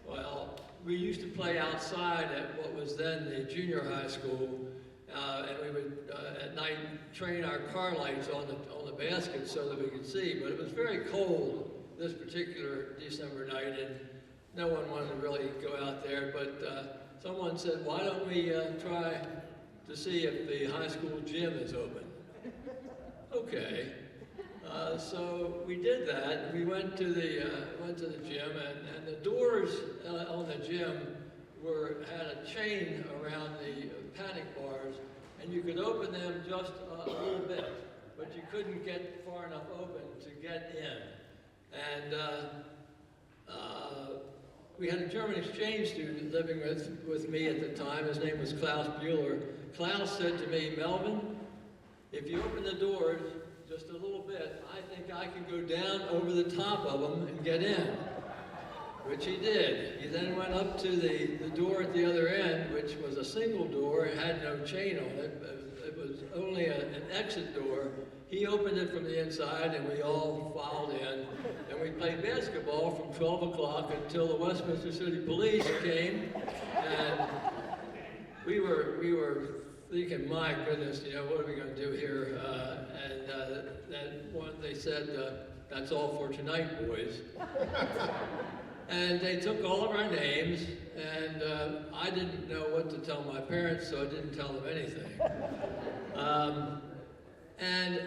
Well, we used to play outside at what was then the junior high school, and we would at night train our car lights on the basket so that we could see, but it was very cold this particular December night, and no one wanted to really go out there, but someone said, why don't we try to see if the high school gym is open? Okay. So we did that. We went to the gym, and the doors on the gym had a chain around the panic bars, and you could open them just a little bit, but you couldn't get far enough open to get in. And we had a German exchange student living with me at the time. His name was Klaus Bueller. Klaus said to me, Melvin, if you open the doors just a little bit, I think I can go down over the top of them and get in, which he did. He then went up to the door at the other end, which was a single door. It had no chain on it. It was only an exit door. He opened it from the inside, and we all filed in, and we played basketball from 12 o'clock until the Westminster City Police came, and we were thinking, my goodness, what are we going to do here? They said, that's all for tonight, boys. And they took all of our names, and I didn't know what to tell my parents, so I didn't tell them anything. And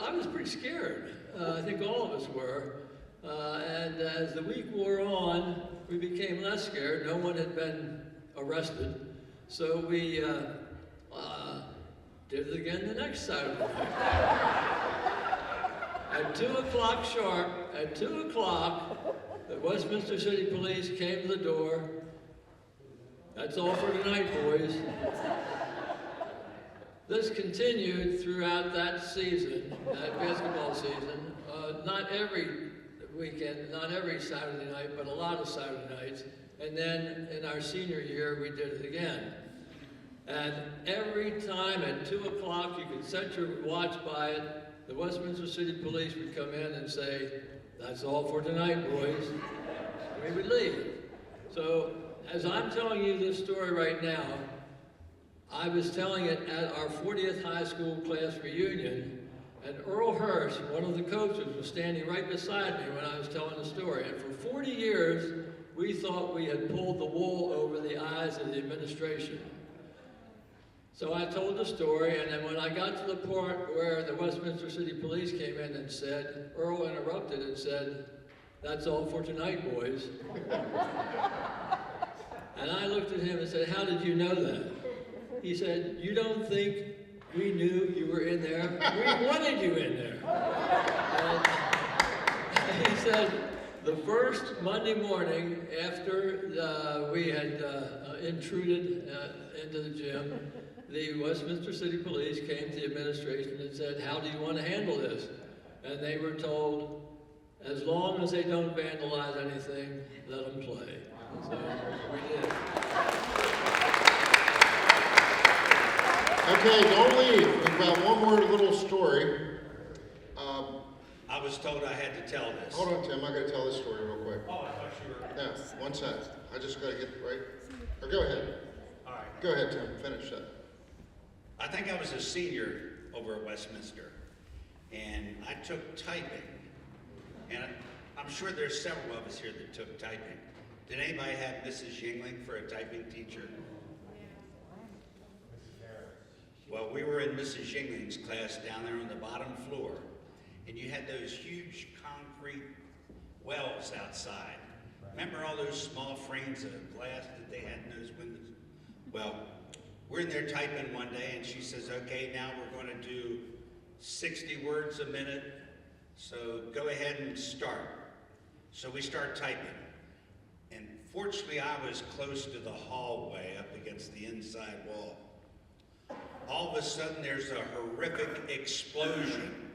I was pretty scared. I think all of us were. And as the week wore on, we became less scared. No one had been arrested. So we did it again the next Saturday night. At 2 o'clock sharp, the Westminster City Police came to the door. That's all for tonight, boys. This continued throughout that season, that basketball season. Not every weekend, not every Saturday night, but a lot of Saturday nights. And then in our senior year, we did it again. And every time at 2 o'clock, you could set your watch by it, the Westminster City Police would come in and say, that's all for tonight, boys. And we would leave. So as I'm telling you this story right now, I was telling it at our 40th high school class reunion, and Earl Hurst, one of the coaches, was standing right beside me when I was telling the story. And for 40 years, we thought we had pulled the wool over the eyes of the administration. So I told the story, and then when I got to the part where the Westminster City Police came in and said, Earl interrupted and said, that's all for tonight, boys. And I looked at him and said, how did you know that? He said, you don't think we knew you were in there? We wanted you in there. And he said, the first Monday morning after we had intruded into the gym, the Westminster City Police came to the administration and said, how do you want to handle this? And they were told, as long as they don't vandalize anything, let them play. So we did. Okay, don't leave. We've got one more little story. I was told I had to tell this. Hold on, Tim. I got to tell this story real quick. Oh, I thought you were. No, 1 sec. I just got to get right. Or go ahead. All right. Go ahead, Tim. Finish that. I think I was a senior over at Westminster, and I took typing. And I'm sure there's several of us here that took typing. Did anybody have Mrs. Yingling for a typing teacher? Well, we were in Mrs. Yingling's class down there on the bottom floor, and you had those huge concrete wells outside. Remember all those small frames of glass that they had in those windows? Well, we're in there typing one day, and she says, okay, now we're going to do 60 words a minute, so go ahead and start. So we start typing. And fortunately, I was close to the hallway up against the inside wall. All of a sudden, there's a horrific explosion.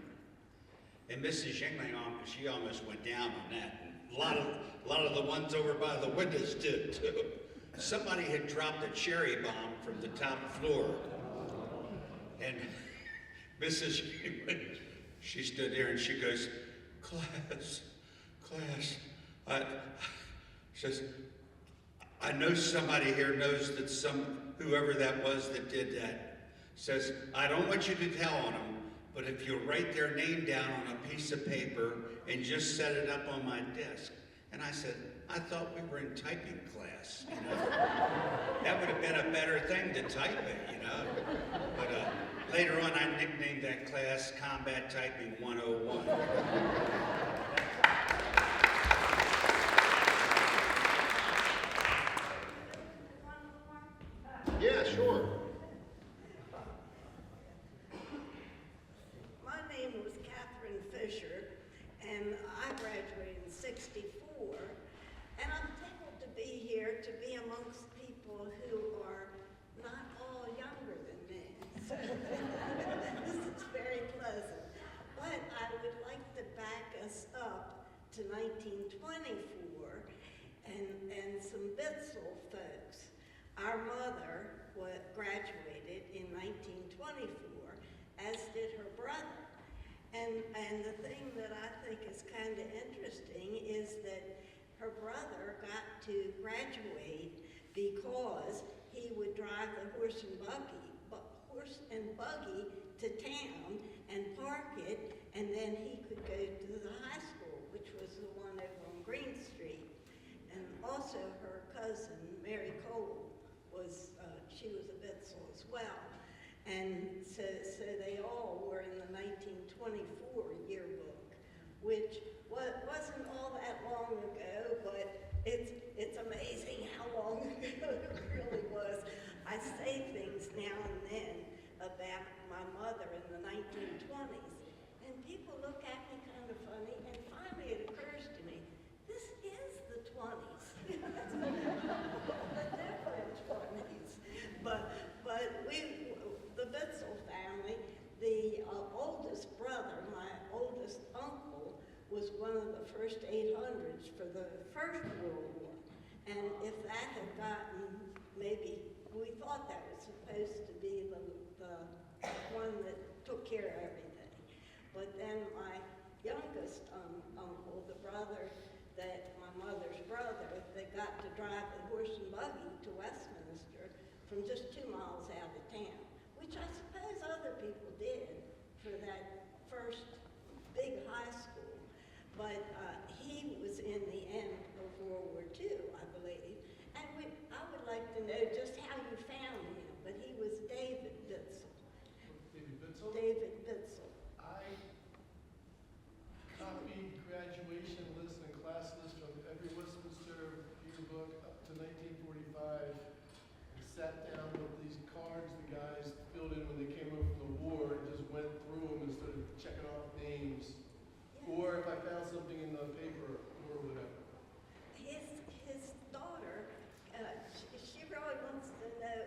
And Mrs. Yingling, she almost went down on that. And a lot of the ones over by the windows did, too. Somebody had dropped a cherry bomb from the top floor. And Mrs. Yingling, she stood there and she goes, class, says, I know somebody here knows that whoever that was that did that, says, I don't want you to tell on them, but if you'll write their name down on a piece of paper and just set it up on my desk. And I said, I thought we were in typing class, you know. That would have been a better thing to type it, you know. But later on, I nicknamed that class Combat Typing 101. Yeah, sure. My name was Catherine Fisher, and I graduated in '64, and I'm tickled to be here to be amongst people who are not all younger than me. So this is very pleasant. But I would like to back us up to 1924 and some Bitzel folks. Our mother graduated in 1924, as did her brother. And the thing that I think is kind of interesting is that her brother got to graduate because he would drive the horse and buggy to town and park it, and then he could go to the high school, which was the one over on Green Street. And also her cousin, Mary Cole, she was a Bitzel as well. And so they all were in the 1924 yearbook, which wasn't all that long ago, but it's amazing how long ago it really was. I say things now and then about my mother in the 1920s, and people look at me kind of funny, and finally it occurs to me, this is the 20s. The different 20s. But the Bitzel family, the oldest brother, my oldest uncle, was one of the first 800s for the First World War. And if that had gotten, maybe, we thought that was supposed to be the one that took care of everything. But then my youngest uncle, the brother that my mother's brother, they got to drive the horse and buggy to Westminster from just 2 miles out of town, which I suppose other people did for that first big high school. But he was in the end of World War II, I believe. And I would like to know just how you found him, but he was David Bitzel. David Bitzel? David Bitzel. I copied graduation lists and class lists from every Westminster yearbook up to 1945 and sat down with these cards the guys filled in when they came over from the war and just went through them and started checking off names. Or if I found something in the paper or whatever. His daughter, she really wants to know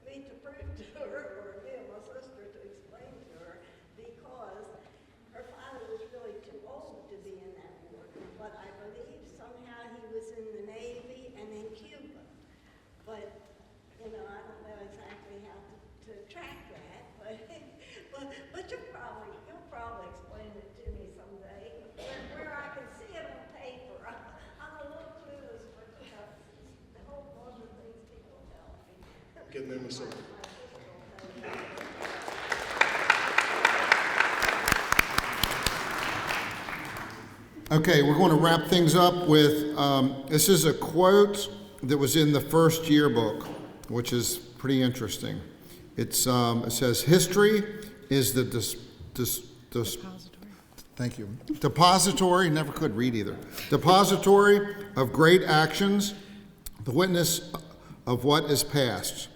me to prove to her, or me and my sister to explain to her, because her father was really too old to be in that war. But I believe somehow he was in the Navy and in Cuba. But, I don't know exactly how to track that. But you'll probably explain it to me someday, where I can see it on paper. I'm a little clueless for the whole bunch of things people tell me. Getting there myself. Okay, we're going to wrap things up with, this is a quote that was in the first yearbook, which is pretty interesting. It says history is the thank you. Depository, never could read either. Depository of great actions, the witness of what is past,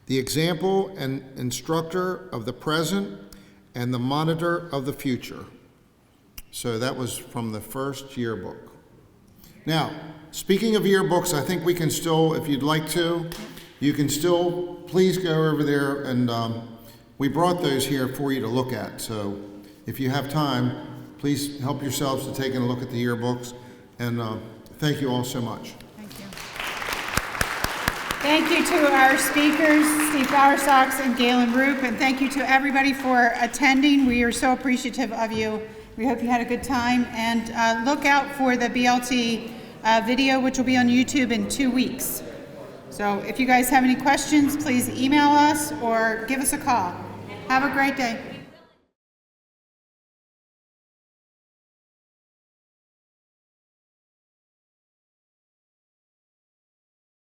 the example and instructor of the present, and the monitor of the future. So that was from the first yearbook. Now, speaking of yearbooks, I think we can still, if you'd like to, you can still, please go over there, and we brought those here for you to look at. So if you have time, please help yourselves to taking a look at the yearbooks, and thank you all so much. Thank you. Thank you to our speakers, Steve Bowersox and Galen Roop, and thank you to everybody for attending. We are so appreciative of you. We hope you had a good time, and look out for the BLT video, which will be on YouTube in 2 weeks. So if you guys have any questions, please email us or give us a call. Have a great day.